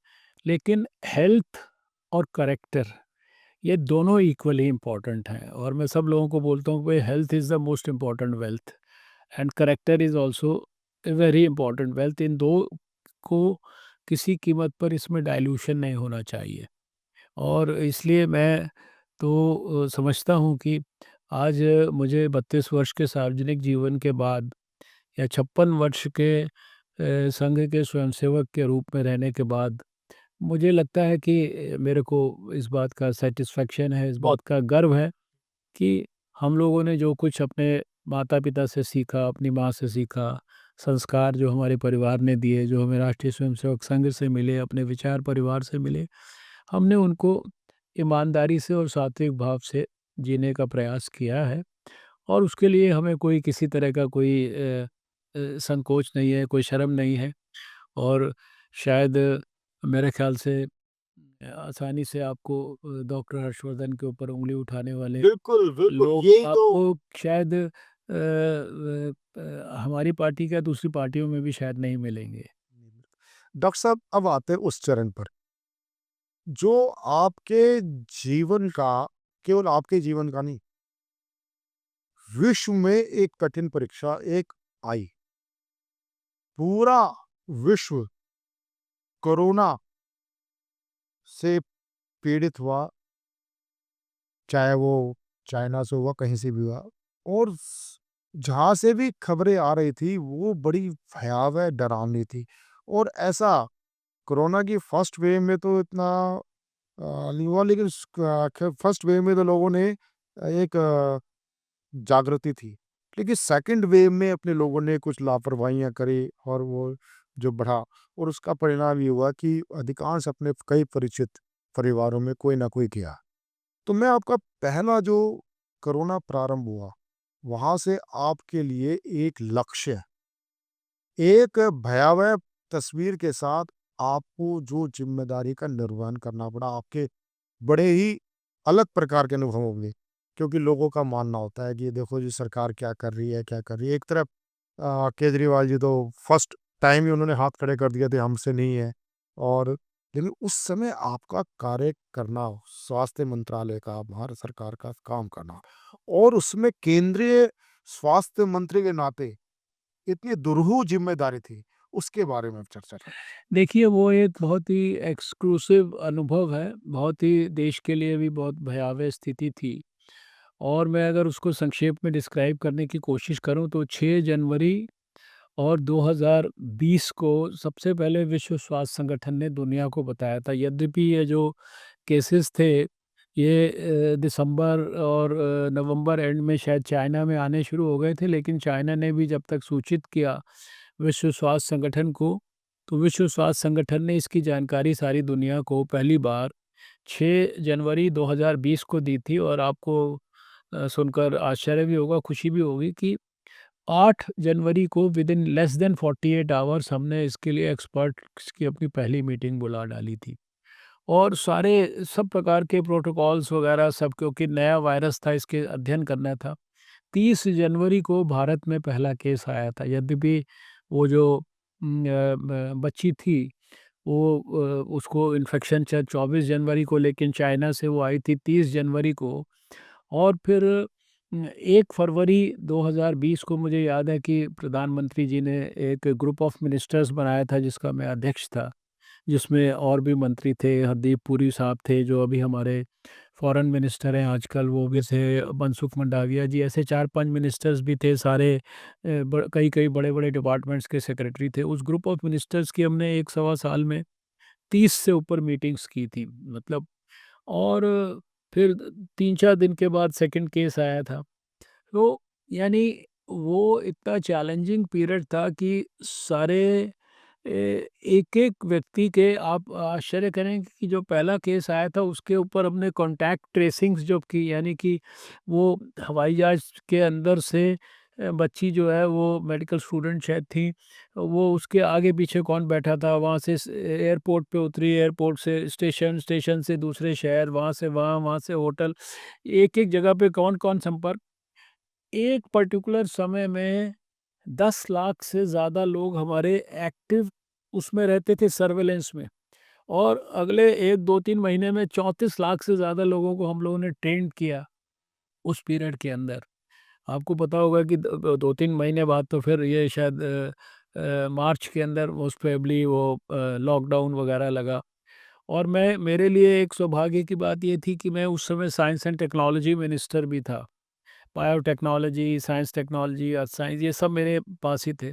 लेकिन हेल्थ और करेक्टर, ये दोनों इक्वली इम्पोर्टेंट हैं, और मैं सब लोगों को बोलता हूँ कि भाई, health is the most important wealth, and character is also a very important wealth. इन दो को किसी कीमत पर इसमें डाइल्यूशन नहीं होना चाहिए, और इसलिए मैं तो समझता हूँ कि आज मुझे 32 वर्ष के सार्वजनिक जीवन के बाद, या 56 वर्ष के संघ के स्वयंसेवक के रूप में रहने के बाद, मुझे लगता है कि मेरे को इस बात का सेटिस्फेक्शन है, इस बात का गर्व है कि हम लोगों ने जो कुछ अपने माता-पिता से सीखा, अपनी माँ से सीखा, संस्कार जो हमारे परिवार ने दिए, जो हमें राष्ट्रीय स्वयंसेवक संघ से मिले, अपने विचार परिवार से मिले, हमने उनको ईमानदारी से और सात्विक भाव से जीने का प्रयास किया है, और उसके लिए हमें कोई किसी तरह का कोई संकोच नहीं है, कोई शर्म नहीं है, और शायद मेरे ख्याल से आसानी से आपको डॉक्टर हर्षवर्धन के ऊपर उँगली उठाने वाले बिल्कुल, बिल्कुल, लोग यही तो। आपको शायद हमारी पार्टी का दूसरी पार्टियों में भी शायद नहीं मिलेंगे। डॉक्टर साहब, अब आते हैं उस चरण पर, जो आपके जीवन का, केवल आपके जीवन का नहीं, विश्व में एक कठिन परीक्षा एक आई। पूरा विश्व कोरोना से पीड़ित हुआ, चाहे वो चाइना से हुआ, कहीं से भी हुआ, और जहाँ से भी खबरें आ रही थी वो बड़ी भयावह, डरावनी थी। और ऐसा कोरोना की फर्स्ट वेव में तो इतना नहीं हुआ, लेकिन फर्स्ट वेव में तो लोगों ने एक जागृति थी, लेकिन सेकंड वेव में अपने लोगों ने कुछ लापरवाहियां करी, और वो जो बढ़ा, और उसका परिणाम ये हुआ कि अधिकांश अपने कई परिचित परिवारों में कोई ना कोई गया। तो मैं आपका पहला जो कोरोना प्रारंभ हुआ, वहां से आपके लिए एक लक्ष्य, एक भयावह तस्वीर के साथ आपको जो जिम्मेदारी का निर्वहन करना पड़ा, आपके बड़े ही अलग प्रकार के अनुभव होंगे, क्योंकि लोगों का मानना होता है कि देखो जी सरकार क्या कर रही है, क्या कर रही है। एक तरफ केजरीवाल जी तो फर्स्ट टाइम ही उन्होंने हाथ खड़े कर दिए थे, हमसे नहीं है, और लेकिन उस समय आपका कार्य करना, स्वास्थ्य मंत्रालय का, भारत सरकार का काम करना, और उसमें केंद्रीय स्वास्थ्य मंत्री के नाते इतनी दुरूह जिम्मेदारी थी, उसके बारे में चर्चा करें। देखिए, वो एक बहुत ही एक्सक्लूसिव अनुभव है, बहुत ही देश के लिए भी बहुत भयावह स्थिति थी, और मैं अगर उसको संक्षेप में डिस्क्राइब करने की कोशिश करूं तो 6 जनवरी और 2020 को सबसे पहले विश्व स्वास्थ्य संगठन ने दुनिया को बताया था। यद्यपि ये जो केसेस थे ये दिसंबर और नवंबर एंड में शायद चाइना में आने शुरू हो गए थे, लेकिन चाइना ने भी जब तक सूचित किया विश्व स्वास्थ्य संगठन को, तो विश्व स्वास्थ्य संगठन ने इसकी जानकारी सारी दुनिया को पहली बार 6 जनवरी 2020 को दी थी। और आपको सुनकर आश्चर्य भी होगा, खुशी भी होगी कि 8 जनवरी को विदिन लेस देन 48 आवर्स हमने इसके लिए एक्सपर्ट्स की अपनी पहली मीटिंग बुला डाली थी। और सारे सब प्रकार के प्रोटोकॉल्स वगैरह सब, क्योंकि नया वायरस था, इसके अध्ययन करना था। 30 जनवरी को भारत में पहला केस आया था। यद्यपि वो जो बच्ची थी वो उसको इन्फेक्शन 24 जनवरी को, लेकिन चाइना से वो आई थी 30 जनवरी को। और फिर 1 फरवरी 2020 को मुझे याद है कि प्रधानमंत्री जी ने एक ग्रुप ऑफ मिनिस्टर्स बनाया था जिसका मैं अध्यक्ष था, जिसमें और भी मंत्री थे। हरदीप पुरी साहब थे जो अभी हमारे फॉरेन मिनिस्टर हैं आजकल, वो भी थे। मनसुख मंडाविया जी, ऐसे 4-5 मिनिस्टर्स भी थे। सारे कई कई बड़े बड़े डिपार्टमेंट्स के सेक्रेटरी थे। उस ग्रुप ऑफ मिनिस्टर्स की हमने 1 सवा साल में 30 से ऊपर मीटिंग्स की थी, मतलब। और फिर 3-4 दिन के बाद सेकंड केस आया था। तो यानी वो इतना चैलेंजिंग पीरियड था कि सारे एक-एक व्यक्ति के आप आश्चर्य करेंगे कि जो पहला केस आया था उसके ऊपर हमने कॉन्टैक्ट ट्रेसिंग्स जो की, यानी कि वो हवाई जहाज़ के अंदर से बच्ची जो है वो मेडिकल स्टूडेंट शायद थी, वो उसके आगे पीछे कौन बैठा था, वहाँ से एयरपोर्ट पे उतरी, एयरपोर्ट से स्टेशन, स्टेशन से दूसरे शहर, वहाँ से वहाँ, वहाँ से होटल, एक-एक जगह पे कौन-कौन संपर्क। एक पर्टिकुलर समय में 10 लाख से ज़्यादा लोग हमारे एक्टिव उसमें रहते थे, सर्वेलेंस में। और अगले 1-2-3 महीने में 34 लाख से ज़्यादा लोगों को हम लोगों ने ट्रेंड किया उस पीरियड के अंदर। आपको पता होगा कि 2-3 महीने बाद तो फिर ये शायद मार्च के अंदर मोस्ट प्रोबेबली वो लॉकडाउन वगैरह लगा। और मेरे लिए एक सौभाग्य की बात ये थी कि मैं उस समय साइंस एंड टेक्नोलॉजी मिनिस्टर भी था। Biotechnology, science technology, earth science, ये सब मेरे पास ही थे।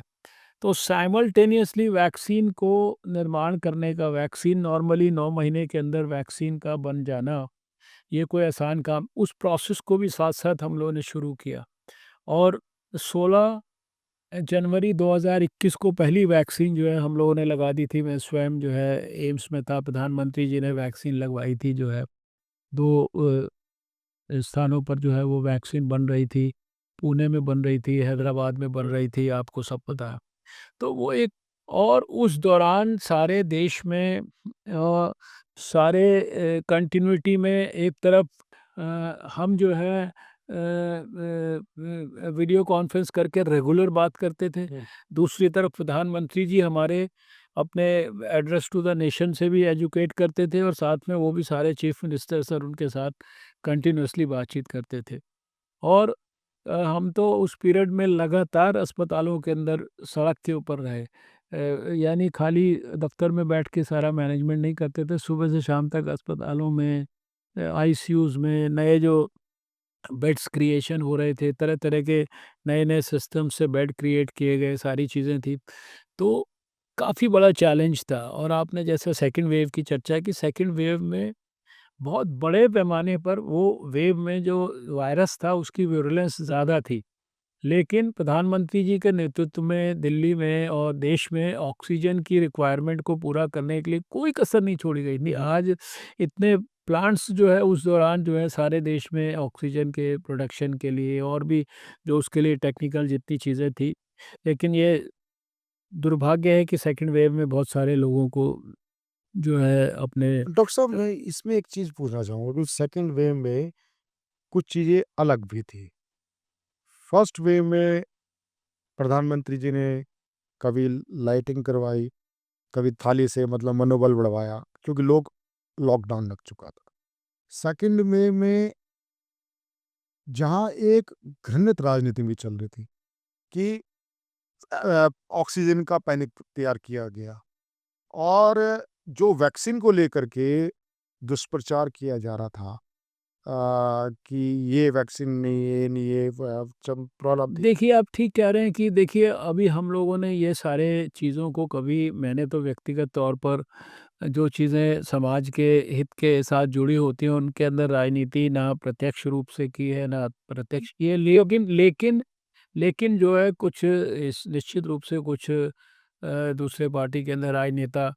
तो साइमल्टेनियसली वैक्सीन को निर्माण करने का, वैक्सीन नॉर्मली 9 महीने के अंदर वैक्सीन का बन जाना, ये कोई आसान काम, उस प्रोसेस को भी साथ-साथ हम लोगों ने शुरू किया। और 16 जनवरी 2021 को पहली वैक्सीन जो है हम लोगों ने लगा दी थी। मैं स्वयं जो है एम्स में था, प्रधानमंत्री जी ने वैक्सीन लगवाई थी जो है। 2 स्थानों पर जो है वो वैक्सीन बन रही थी। पुणे में बन रही थी, हैदराबाद में बन रही थी, आपको सब पता है। तो वो एक, और उस दौरान सारे देश में सारे कंटिन्यूटी में एक तरफ हम जो है वीडियो कॉन्फ्रेंस करके रेगुलर बात करते थे। दूसरी तरफ प्रधानमंत्री जी हमारे अपने एड्रेस टू द नेशन से भी एजुकेट करते थे, और साथ में वो भी सारे चीफ मिनिस्टर्स और उनके साथ कंटिन्यूअसली बातचीत करते थे। और हम तो उस पीरियड में लगातार अस्पतालों के अंदर सड़क के ऊपर रहे। यानी खाली दफ्तर में बैठ के सारा मैनेजमेंट नहीं करते थे, सुबह से शाम तक अस्पतालों में, आईसीयूज़ में नए जो बेड्स क्रिएशन हो रहे थे, तरह-तरह के नए-नए सिस्टम से बेड क्रिएट किए गए, सारी चीज़ें थी। तो काफ़ी बड़ा चैलेंज था। और आपने जैसे सेकंड वेव की चर्चा की, सेकंड वेव में बहुत बड़े पैमाने पर वो वेव में जो वायरस था उसकी विरुलेंस ज़्यादा थी। लेकिन प्रधानमंत्री जी के नेतृत्व में दिल्ली में और देश में ऑक्सीजन की रिक्वायरमेंट को पूरा करने के लिए कोई कसर नहीं छोड़ी गई थी। आज इतने प्लांट्स जो है उस दौरान जो है सारे देश में ऑक्सीजन के प्रोडक्शन के लिए, और भी जो उसके लिए टेक्निकल जितनी चीज़ें थी। लेकिन ये दुर्भाग्य है कि सेकंड वेव में बहुत सारे लोगों को जो है अपने डॉक्टर साहब, मैं इसमें एक चीज़ पूछना चाहूँगा कि सेकंड वेव में कुछ चीज़ें अलग भी थी। फर्स्ट वेव में प्रधानमंत्री जी ने कभी लाइटिंग करवाई, कभी थाली से मतलब मनोबल बढ़वाया, क्योंकि लोग लॉकडाउन लग चुका था। सेकंड वेव में जहाँ एक घृणित राजनीति भी चल रही थी कि ऑक्सीजन का पैनिक तैयार किया गया, और जो वैक्सीन को लेकर के दुष्प्रचार किया जा रहा था, कि ये वैक्सीन नहीं, ये नहीं, ये प्रॉब्लम थी? देखिए, आप ठीक कह रहे हैं कि देखिए अभी हम लोगों ने ये सारे चीज़ों को कभी मैंने तो व्यक्तिगत तौर पर जो चीज़ें समाज के हित के साथ जुड़ी होती हैं उनके अंदर राजनीति ना प्रत्यक्ष रूप से की है ना प्रत्यक्ष की है, लेकिन जो है कुछ इस निश्चित रूप से कुछ दूसरे पार्टी के अंदर राजनेता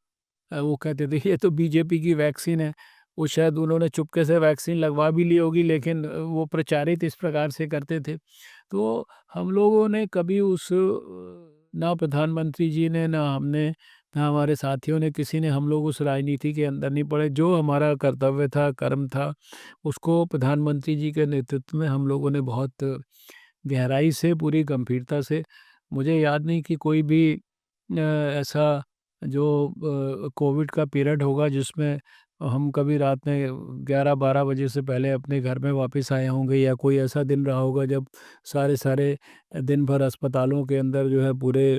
वो कहते थे ये तो बीजेपी की वैक्सीन है। वो शायद उन्होंने चुपके से वैक्सीन लगवा भी ली होगी, लेकिन वो प्रचारित इस प्रकार से करते थे। तो हम लोगों ने कभी ना प्रधानमंत्री जी ने, ना हमने, ना हमारे साथियों ने, किसी ने, हम लोग उस राजनीति के अंदर नहीं पड़े। जो हमारा कर्तव्य था, कर्म था, उसको प्रधानमंत्री जी के नेतृत्व में हम लोगों ने बहुत गहराई से, पूरी गंभीरता से, मुझे याद नहीं कि कोई भी ऐसा जो कोविड का पीरियड होगा जिसमें हम कभी रात में 11-12 बजे से पहले अपने घर में वापस आए होंगे, या कोई ऐसा दिन रहा होगा जब सारे दिन भर अस्पतालों के अंदर जो है पूरे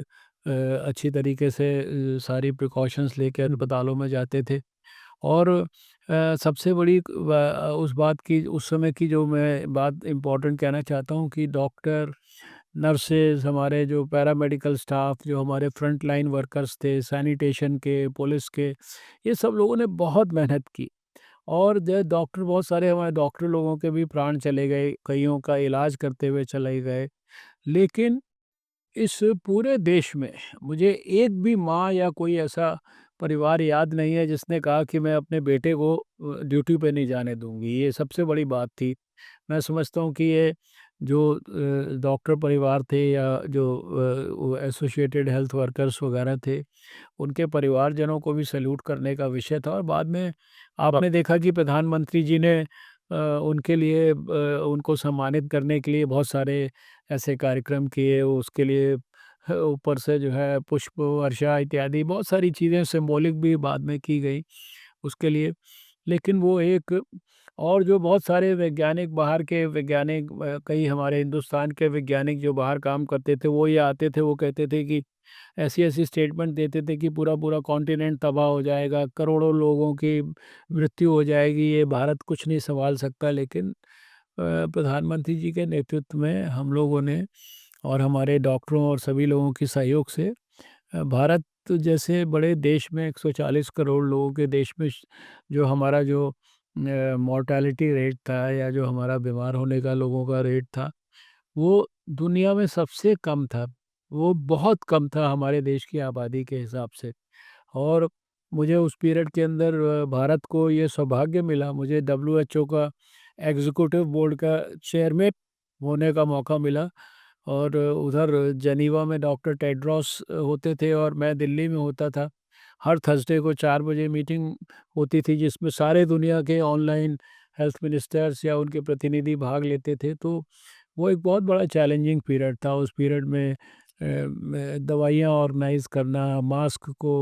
अच्छी तरीके से सारी प्रिकॉशंस लेके अस्पतालों में जाते थे। और सबसे बड़ी उस बात की, उस समय की जो मैं बात इम्पोर्टेंट कहना चाहता हूँ कि डॉक्टर, नर्सेज़, हमारे जो पैरामेडिकल स्टाफ, जो हमारे फ्रंट लाइन वर्कर्स थे, सैनिटेशन के, पुलिस के, ये सब लोगों ने बहुत मेहनत की। और जो डॉक्टर, बहुत सारे हमारे डॉक्टर लोगों के भी प्राण चले गए, कइयों का इलाज करते हुए चले गए। लेकिन इस पूरे देश में मुझे एक भी माँ या कोई ऐसा परिवार याद नहीं है जिसने कहा कि मैं अपने बेटे को ड्यूटी पे नहीं जाने दूँगी। ये सबसे बड़ी बात थी। मैं समझता हूँ कि ये जो डॉक्टर परिवार थे या जो वो एसोसिएटेड हेल्थ वर्कर्स वगैरह थे, उनके परिवारजनों को भी सैल्यूट करने का विषय था। और बाद में आपने देखा कि प्रधानमंत्री जी ने उनके लिए उनको सम्मानित करने के लिए बहुत सारे ऐसे कार्यक्रम किए। उसके लिए ऊपर से जो है पुष्प वर्षा इत्यादि बहुत सारी चीज़ें सिंबॉलिक भी बाद में की गई उसके लिए। लेकिन वो एक, और जो बहुत सारे वैज्ञानिक, बाहर के वैज्ञानिक, कई हमारे हिंदुस्तान के वैज्ञानिक जो बाहर काम करते थे, वो ये आते थे, वो कहते थे कि ऐसी-ऐसी स्टेटमेंट देते थे कि पूरा-पूरा कॉन्टिनेंट तबाह हो जाएगा, करोड़ों लोगों की मृत्यु हो जाएगी, ये भारत कुछ नहीं सँभाल सकता। लेकिन प्रधानमंत्री जी के नेतृत्व में हम लोगों ने और हमारे डॉक्टरों और सभी लोगों के सहयोग से भारत जैसे बड़े देश में, 140 करोड़ लोगों के देश में जो हमारा जो मॉर्टेलिटी रेट था या जो हमारा बीमार होने का लोगों का रेट था, वो दुनिया में सबसे कम था। वो बहुत कम था हमारे देश की आबादी के हिसाब से। और मुझे उस पीरियड के अंदर भारत को ये सौभाग्य मिला, मुझे डब्ल्यूएचओ का एग्जीक्यूटिव बोर्ड का चेयरमैन होने का मौका मिला। और उधर जेनीवा में डॉक्टर टेड्रोस होते थे और मैं दिल्ली में होता था। हर थर्सडे को 4 बजे मीटिंग होती थी जिसमें सारे दुनिया के ऑनलाइन हेल्थ मिनिस्टर्स या उनके प्रतिनिधि भाग लेते थे। तो वो एक बहुत बड़ा चैलेंजिंग पीरियड था। उस पीरियड में दवाइयाँ ऑर्गेनाइज़ करना, मास्क को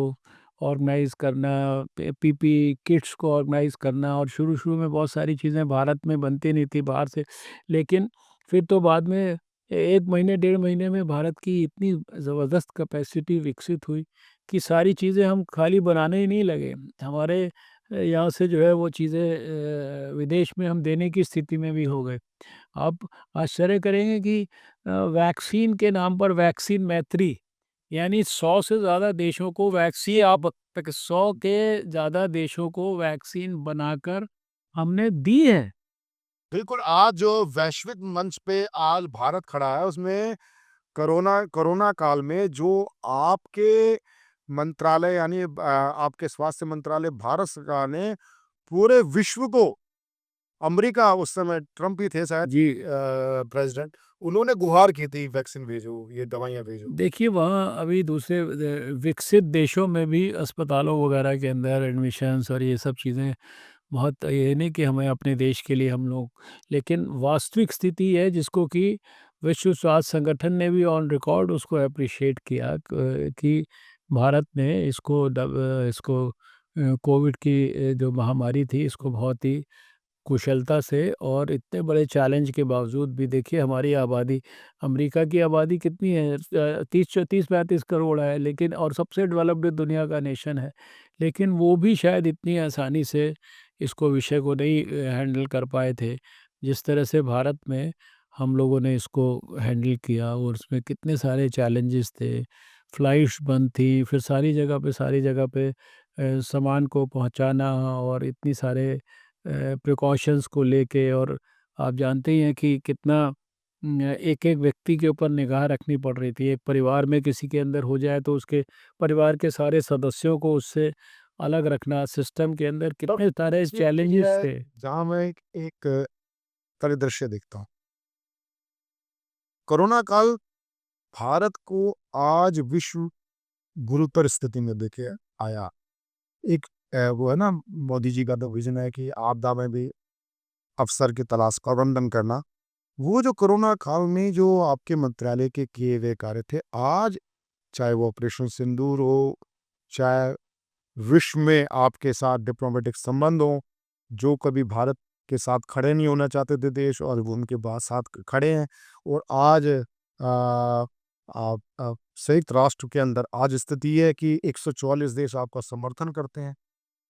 ऑर्गेनाइज़ करना, पीपी किट्स को ऑर्गेनाइज़ करना, और शुरू-शुरू में बहुत सारी चीज़ें भारत में बनती नहीं थी बाहर से। लेकिन फिर तो बाद में 1 महीने, डेढ़ महीने में भारत की इतनी ज़बरदस्त कैपेसिटी विकसित हुई कि सारी चीज़ें हम खाली बनाने ही नहीं लगे। हमारे यहाँ से जो है वो चीज़ें विदेश में हम देने की स्थिति में भी हो गए। आप आश्चर्य करेंगे कि वैक्सीन के नाम पर वैक्सीन मैत्री, यानी 100 से ज़्यादा देशों को वैक्सीन, आप तक 100 के ज़्यादा देशों को वैक्सीन बनाकर हमने दी है। बिल्कुल, आज जो वैश्विक मंच पे आज भारत खड़ा है, उसमें कोरोना काल में जो आपके मंत्रालय यानी आपके स्वास्थ्य मंत्रालय भारत सरकार ने पूरे विश्व को, अमेरिका उस समय ट्रम्प ही थे शायद जी। प्रेसिडेंट, उन्होंने गुहार की थी वैक्सीन भेजो, ये दवाइयाँ भेजो। देखिए, वहाँ अभी दूसरे विकसित देशों में भी अस्पतालों वगैरह के अंदर एडमिशन्स और ये सब चीज़ें बहुत, ये नहीं कि हमें अपने देश के लिए हम लोग, लेकिन वास्तविक स्थिति है जिसको कि विश्व स्वास्थ्य संगठन ने भी ऑन रिकॉर्ड उसको अप्रिशिएट किया कि भारत ने इसको कोविड की जो महामारी थी इसको बहुत ही कुशलता से और इतने बड़े चैलेंज के बावजूद भी, देखिए हमारी आबादी, अमेरिका की आबादी कितनी है, 30-35 करोड़ है, लेकिन और सबसे डेवलप्ड दुनिया का नेशन है, लेकिन वो भी शायद इतनी आसानी से इसको विषय को नहीं हैंडल कर पाए थे। जिस तरह से भारत में हम लोगों ने इसको हैंडल किया और उसमें कितने सारे चैलेंजेस थे, फ्लाइट्स बंद थी, फिर सारी जगह पे सामान को पहुंचाना और इतनी सारे प्रिकॉशंस को लेके, और आप जानते ही हैं कि कितना एक-एक व्यक्ति के ऊपर निगाह रखनी पड़ रही थी। एक परिवार में किसी के अंदर हो जाए तो उसके परिवार के सारे सदस्यों को उससे अलग रखना, सिस्टम के अंदर कितने सारे ये चैलेंजेस है थे। जहाँ मैं एक परिदृश्य देखता हूँ। कोरोना काल भारत को आज विश्व गुरुतर स्थिति में देखे आया। एक वो है ना, मोदी जी का तो विजन है कि आपदा में भी अवसर की तलाश प्रबंधन करना। वो जो कोरोना काल में जो आपके मंत्रालय के किए गए कार्य थे, आज चाहे वो ऑपरेशन सिंदूर हो, चाहे विश्व में आपके साथ डिप्लोमेटिक संबंध हो, जो कभी भारत के साथ खड़े नहीं होना चाहते थे देश, और वो उनके बाद साथ खड़े हैं। और आज संयुक्त राष्ट्र के अंदर आज स्थिति ये है कि 144 देश आपका समर्थन करते हैं।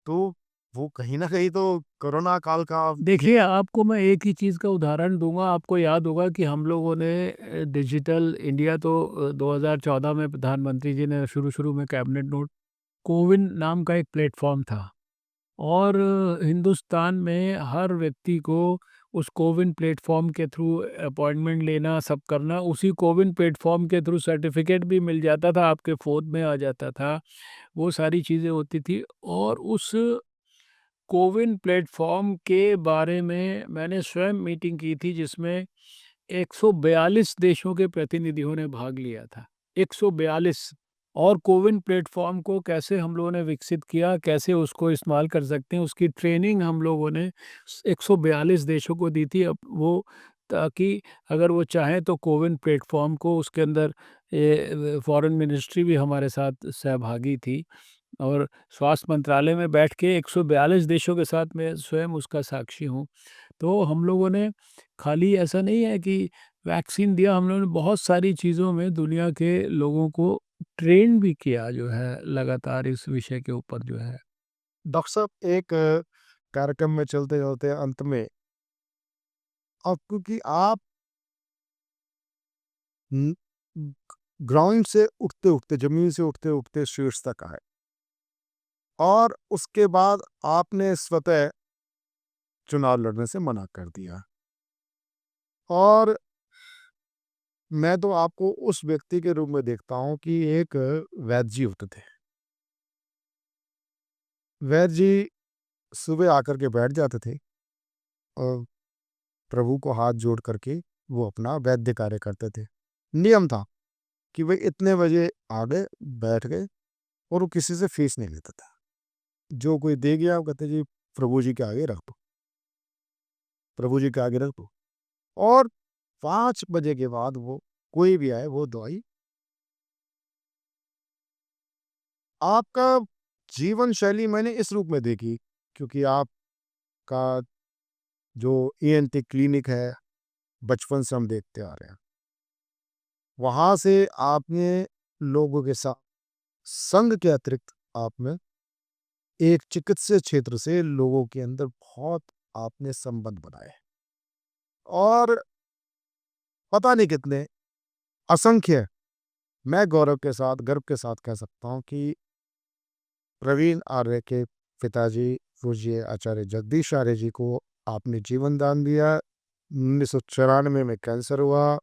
तो वो कहीं ना कहीं तो कोरोना काल का देखिए, आपको मैं एक ही चीज़ का उदाहरण दूँगा। आपको याद होगा कि हम लोगों ने डिजिटल इंडिया तो 2014 में प्रधानमंत्री जी ने शुरू-शुरू में कैबिनेट नोट, कोविन नाम का एक प्लेटफ़ॉर्म था, और हिंदुस्तान में हर व्यक्ति को उस कोविन प्लेटफ़ॉर्म के थ्रू अपॉइंटमेंट लेना, सब करना, उसी कोविन प्लेटफ़ॉर्म के थ्रू सर्टिफ़िकेट भी मिल जाता था, आपके फ़ोन में आ जाता था, वो सारी चीज़ें होती थी। और उस कोविन प्लेटफ़ॉर्म के बारे में मैंने स्वयं मीटिंग की थी, जिसमें 142 देशों के प्रतिनिधियों ने भाग लिया था, 142। और कोविन प्लेटफ़ॉर्म को कैसे हम लोगों ने विकसित किया, कैसे उसको इस्तेमाल कर सकते हैं, उसकी ट्रेनिंग हम लोगों ने 142 देशों को दी थी। अब वो, ताकि अगर वो चाहें तो कोविन प्लेटफ़ॉर्म को उसके अंदर फ़ॉरेन मिनिस्ट्री भी हमारे साथ सहभागी थी, और स्वास्थ्य मंत्रालय में बैठ के 142 देशों के साथ मैं स्वयं उसका साक्षी हूँ। तो हम लोगों ने खाली ऐसा नहीं है कि वैक्सीन दिया, हम लोगों ने बहुत सारी चीज़ों में दुनिया के लोगों को ट्रेन भी किया जो है, लगातार इस विषय के ऊपर जो है। डॉक्टर साहब, एक कार्यक्रम में चलते चलते अंत में, अब क्योंकि आप ग्राउंड से उठते उठते, जमीन से उठते उठते शीर्ष तक आए, और उसके बाद आपने स्वतः चुनाव लड़ने से मना कर दिया। और मैं तो आपको उस व्यक्ति के रूप में देखता हूं कि एक वैद्य जी होते थे। वैद्य जी सुबह आकर के बैठ जाते थे और प्रभु को हाथ जोड़ करके वो अपना वैद्य कार्य करते थे। नियम था कि वे इतने बजे आ गए, बैठ गए, और वो किसी से फीस नहीं लेता था। जो कोई दे गया वो कहते जी प्रभु जी के आगे रख दो, प्रभु जी के आगे रख दो। और 5 बजे के बाद वो कोई भी आए वो दवाई। आपका जीवन शैली मैंने इस रूप में देखी, क्योंकि आपका जो ईएनटी क्लिनिक है, बचपन से हम देखते आ रहे हैं। वहां से आपने लोगों के साथ संघ के अतिरिक्त आप में एक चिकित्सीय क्षेत्र से लोगों के अंदर बहुत आपने संबंध बनाए, और पता नहीं कितने असंख्य, मैं गौरव के साथ, गर्व के साथ कह सकता हूं कि प्रवीण आर्य के पिताजी पूज्य आचार्य जगदीश आर्य जी को आपने जीवन दान दिया। 1994 में कैंसर हुआ,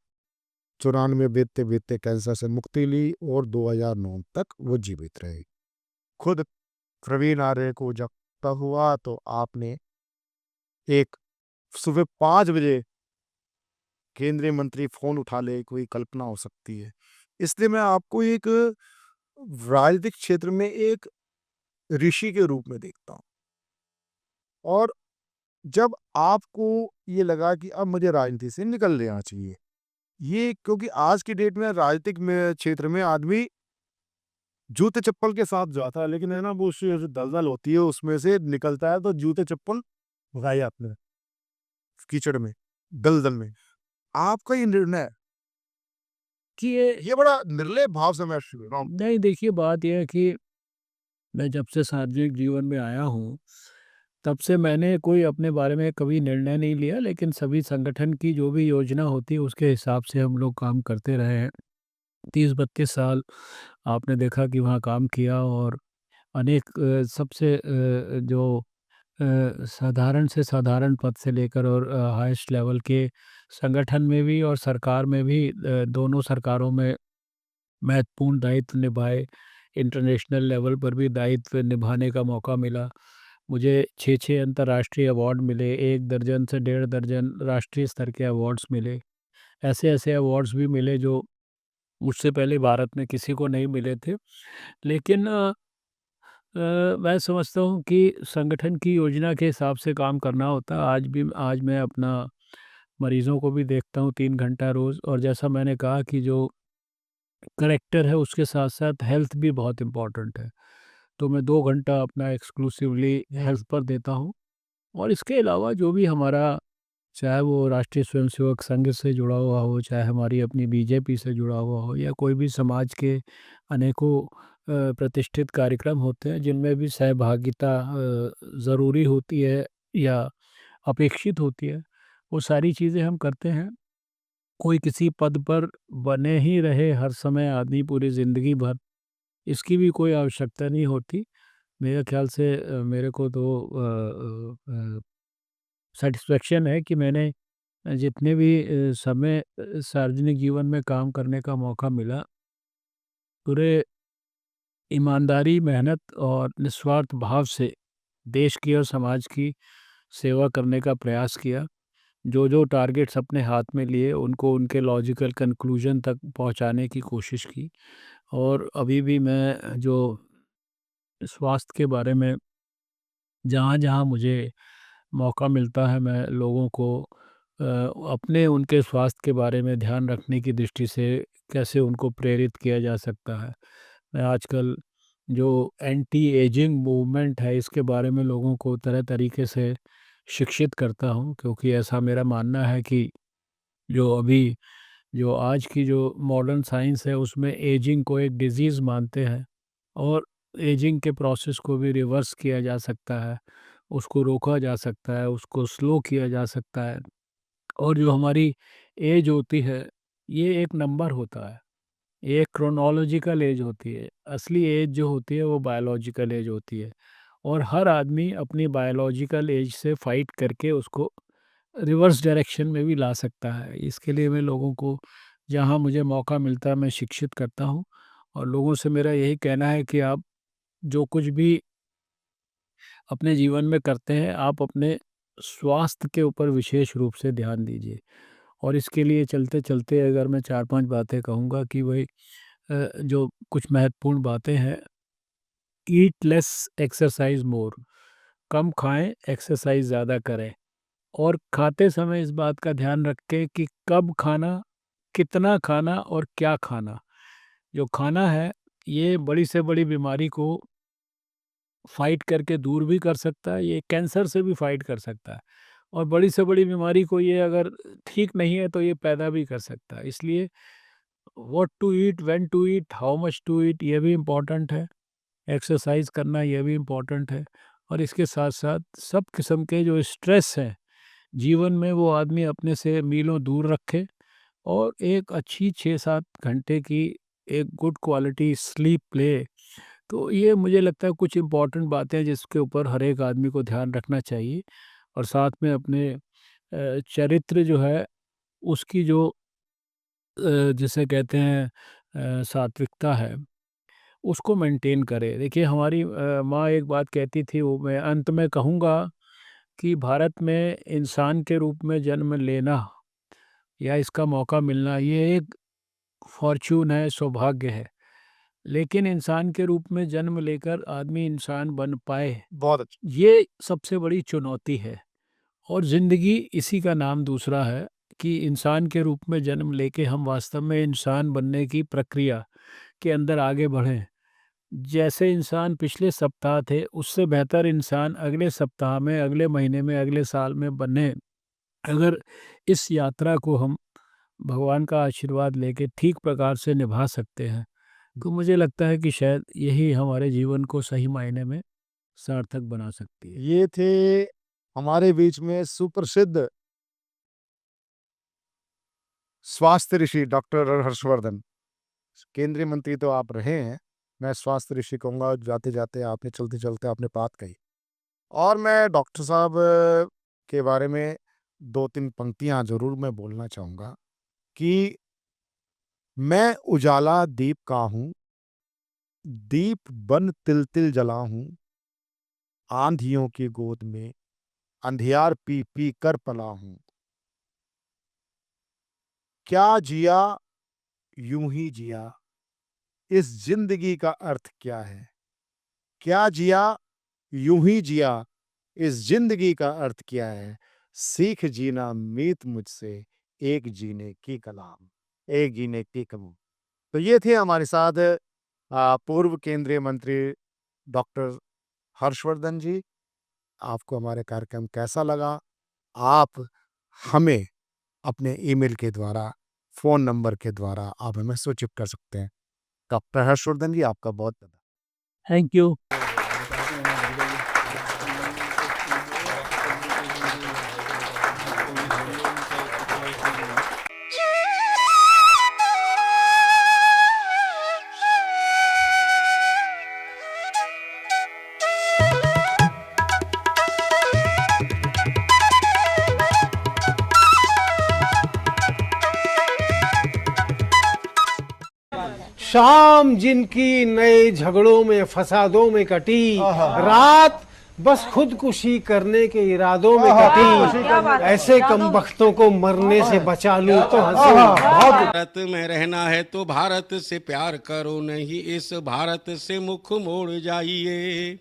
94 बीतते बीतते कैंसर से मुक्ति ली, और 2009 तक वो जीवित रहे। खुद प्रवीण आर्य को जब तब हुआ तो आपने एक सुबह 5 बजे केंद्रीय मंत्री फोन उठा ले, कोई कल्पना हो सकती है। इसलिए मैं आपको एक राजनीतिक क्षेत्र में एक ऋषि के रूप में देखता हूँ। और जब आपको ये लगा कि अब मुझे राजनीति से निकल लेना चाहिए, ये क्योंकि आज की डेट में राजनीतिक में क्षेत्र में आदमी जूते चप्पल के साथ जाता है, लेकिन है ना, वो उससे जो दलदल होती है उसमें से निकलता है तो जूते चप्पल भगाई आपने कीचड़ में, दलदल में। आपका ये निर्णय कि ये बड़ा निर्लय भाव से मैं सुन रहा हूँ। नहीं, देखिए, बात यह है कि मैं जब से सार्वजनिक जीवन में आया हूँ, तब से मैंने कोई अपने बारे में कभी निर्णय नहीं लिया, लेकिन सभी संगठन की जो भी योजना होती है उसके हिसाब से हम लोग काम करते रहे हैं। 30-32 साल आपने देखा कि वहाँ काम किया, और अनेक सबसे जो साधारण से साधारण पद से लेकर और हाईएस्ट लेवल के संगठन में भी और सरकार में भी, दोनों सरकारों में महत्वपूर्ण दायित्व निभाए। इंटरनेशनल लेवल पर भी दायित्व निभाने का मौका मिला। मुझे 6-6 अंतर्राष्ट्रीय अवार्ड मिले, 1 दर्जन से डेढ़ दर्जन राष्ट्रीय स्तर के अवार्ड्स मिले। ऐसे-ऐसे अवार्ड्स भी मिले जो मुझसे पहले भारत में किसी को नहीं मिले थे। लेकिन मैं समझता हूँ कि संगठन की योजना के हिसाब से काम करना होता है। आज मैं अपना मरीज़ों को भी देखता हूँ 3 घंटा रोज़, और जैसा मैंने कहा कि जो करैक्टर है उसके साथ-साथ हेल्थ भी बहुत इम्पोर्टेंट है। तो मैं 2 घंटा अपना एक्सक्लूसिवली हेल्थ पर देता हूँ, और इसके अलावा जो भी हमारा, चाहे वो राष्ट्रीय स्वयंसेवक संघ से जुड़ा हुआ हो, चाहे हमारी अपनी बीजेपी से जुड़ा हुआ हो, या कोई भी समाज के अनेकों प्रतिष्ठित कार्यक्रम होते हैं जिनमें भी सहभागिता ज़रूरी होती है या अपेक्षित होती है, वो सारी चीज़ें हम करते हैं। कोई किसी पद पर बने ही रहे हर समय आदमी पूरी ज़िंदगी भर, इसकी भी कोई आवश्यकता नहीं होती। मेरे ख़्याल से मेरे को तो सैटिस्फैक्शन है कि मैंने जितने भी समय सार्वजनिक जीवन में काम करने का मौका मिला, पूरे ईमानदारी, मेहनत और निस्वार्थ भाव से देश की और समाज की सेवा करने का प्रयास किया। जो टारगेट्स अपने हाथ में लिए उनको उनके लॉजिकल कंक्लूजन तक पहुंचाने की कोशिश की। और अभी भी मैं जो स्वास्थ्य के बारे में जहाँ-जहाँ मुझे मौका मिलता है, मैं लोगों को अपने उनके स्वास्थ्य के बारे में ध्यान रखने की दृष्टि से कैसे उनको प्रेरित किया जा सकता है। मैं आजकल जो एंटी एजिंग मूवमेंट है इसके बारे में लोगों को तरह तरीके से शिक्षित करता हूँ, क्योंकि ऐसा मेरा मानना है कि जो आज की जो मॉडर्न साइंस है उसमें एजिंग को एक डिजीज़ मानते हैं, और एजिंग के प्रोसेस को भी रिवर्स किया जा सकता है, उसको रोका जा सकता है, उसको स्लो किया जा सकता है। और जो हमारी एज होती है, ये एक नंबर होता है, ये एक क्रोनोलॉजिकल एज होती है। असली एज जो होती है वो बायोलॉजिकल एज होती है, और हर आदमी अपनी बायोलॉजिकल एज से फाइट करके उसको रिवर्स डायरेक्शन में भी ला सकता है। इसके लिए मैं लोगों को जहाँ मुझे मौका मिलता है मैं शिक्षित करता हूँ, और लोगों से मेरा यही कहना है कि आप जो कुछ भी अपने जीवन में करते हैं, आप अपने स्वास्थ्य के ऊपर विशेष रूप से ध्यान दीजिए। और इसके लिए चलते-चलते अगर मैं 4-5 बातें कहूँगा कि भई, जो कुछ महत्वपूर्ण बातें हैं, ईट लेस एक्सरसाइज़ मोर, कम खाएँ, एक्सरसाइज़ ज़्यादा करें। और खाते समय इस बात का ध्यान रखें कि कब खाना, कितना खाना और क्या खाना। जो खाना है, ये बड़ी से बड़ी बीमारी को फ़ाइट करके दूर भी कर सकता है, ये कैंसर से भी फ़ाइट कर सकता है, और बड़ी से बड़ी बीमारी को ये अगर ठीक नहीं है तो ये पैदा भी कर सकता है। इसलिए what to eat, when to eat, how much to eat, ये भी इम्पोर्टेंट है। एक्सरसाइज़ करना ये भी इम्पोर्टेंट है, और इसके साथ-साथ सब किस्म के जो स्ट्रेस हैं जीवन में, वो आदमी अपने से मीलों दूर रखे, और एक अच्छी 6-7 घंटे की एक गुड क्वालिटी स्लीप ले। तो ये मुझे लगता है कुछ इम्पोर्टेंट बातें हैं जिसके ऊपर हर एक आदमी को ध्यान रखना चाहिए, और साथ में अपने चरित्र जो है उसकी जो जिसे कहते हैं सात्विकता है, उसको मेंटेन करें। देखिए, हमारी माँ एक बात कहती थी, वो मैं अंत में कहूँगा कि भारत में इंसान के रूप में जन्म लेना या इसका मौका मिलना, ये एक फॉर्च्यून है, सौभाग्य है। लेकिन इंसान के रूप में जन्म लेकर आदमी इंसान बन पाए, बहुत अच्छा। ये सबसे बड़ी चुनौती है। और ज़िंदगी इसी का नाम दूसरा है कि इंसान के रूप में जन्म लेके हम वास्तव में इंसान बनने की प्रक्रिया के अंदर आगे बढ़ें। जैसे इंसान पिछले सप्ताह थे, उससे बेहतर इंसान अगले सप्ताह में, अगले महीने में, अगले साल में बने। अगर इस यात्रा को हम भगवान का आशीर्वाद लेके ठीक प्रकार से निभा सकते हैं, तो मुझे लगता है कि शायद यही हमारे जीवन को सही मायने में सार्थक बना सकती है। ये थे हमारे बीच में सुप्रसिद्ध स्वास्थ्य ऋषि डॉक्टर हर्षवर्धन। केंद्रीय मंत्री तो आप रहे हैं, मैं स्वास्थ्य ऋषि कहूँगा। जाते जाते आपने चलते चलते आपने बात कही, और मैं डॉक्टर साहब के बारे में 2-3 पंक्तियां जरूर मैं बोलना चाहूँगा कि मैं उजाला दीप का हूँ, दीप बन तिल तिल जला हूँ, आंधियों की गोद में अंधियार पी पी कर पला हूँ। क्या जिया यूं ही जिया, इस जिंदगी का अर्थ क्या है? क्या जिया यूं ही जिया, इस जिंदगी का अर्थ क्या है? सीख जीना मीत मुझसे, एक जीने की कलाम, एक जीने की कलाम। तो ये थे हमारे साथ पूर्व केंद्रीय मंत्री डॉक्टर हर्षवर्धन जी। आपको हमारे कार्यक्रम कैसा लगा? आप हमें अपने ईमेल के द्वारा, फोन नंबर के द्वारा आप हमें सूचित कर सकते हैं। डॉक्टर हर्षवर्धन जी, आपका बहुत धन्यवाद। Thank you. शाम जिनकी नए झगड़ों में फसादों में कटी, रात बस खुदकुशी करने के इरादों में कटी, ऐसे कमबख्तों को मरने से बचा लूं तो हंसी। भारत में रहना है तो भारत से प्यार करो, नहीं इस भारत से मुख मोड़ जाइए।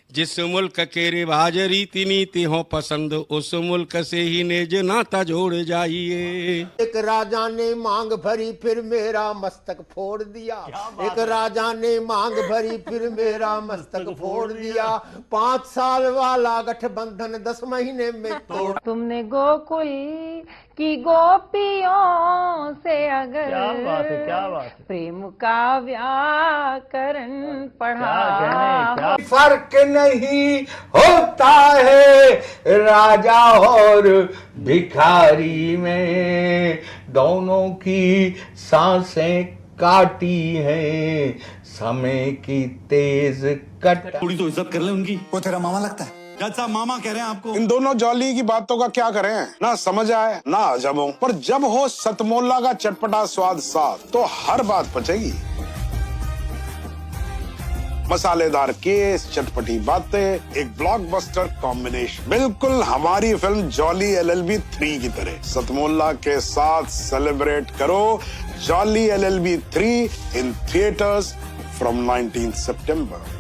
जिस मुल्क के रिवाज रीति नीति हो पसंद, उस मुल्क से ही निज नाता जोड़ जाइए। एक राजा ने मांग भरी फिर मेरा मस्तक फोड़ दिया, एक राजा ने मांग भरी फिर मेरा मस्तक फोड़ दिया। 5 साल वाला गठबंधन 10 महीने में तोड़। तुमने गोकुल की गोपियों से अगर क्या बात है। प्रेम का व्याकरण पढ़ा, फर्क नहीं होता है राजा और भिखारी में, दोनों की सांसें काटी हैं समय की तेज कट। थोड़ी तो इज्जत कर ले उनकी। वो तेरा मामा लगता है। जज साहब मामा कह रहे हैं आपको। इन दोनों जॉली की बातों का क्या करें, ना समझ आए ना अजब हो, पर जब हो सतमोला का चटपटा स्वाद साथ तो हर बात पचेगी। मसालेदार केस, चटपटी बातें, एक ब्लॉकबस्टर कॉम्बिनेशन, बिल्कुल हमारी फिल्म जॉली LLB 3 की तरह। सतमोला के साथ सेलिब्रेट करो jolly LLB 3 in theatres from 19 September.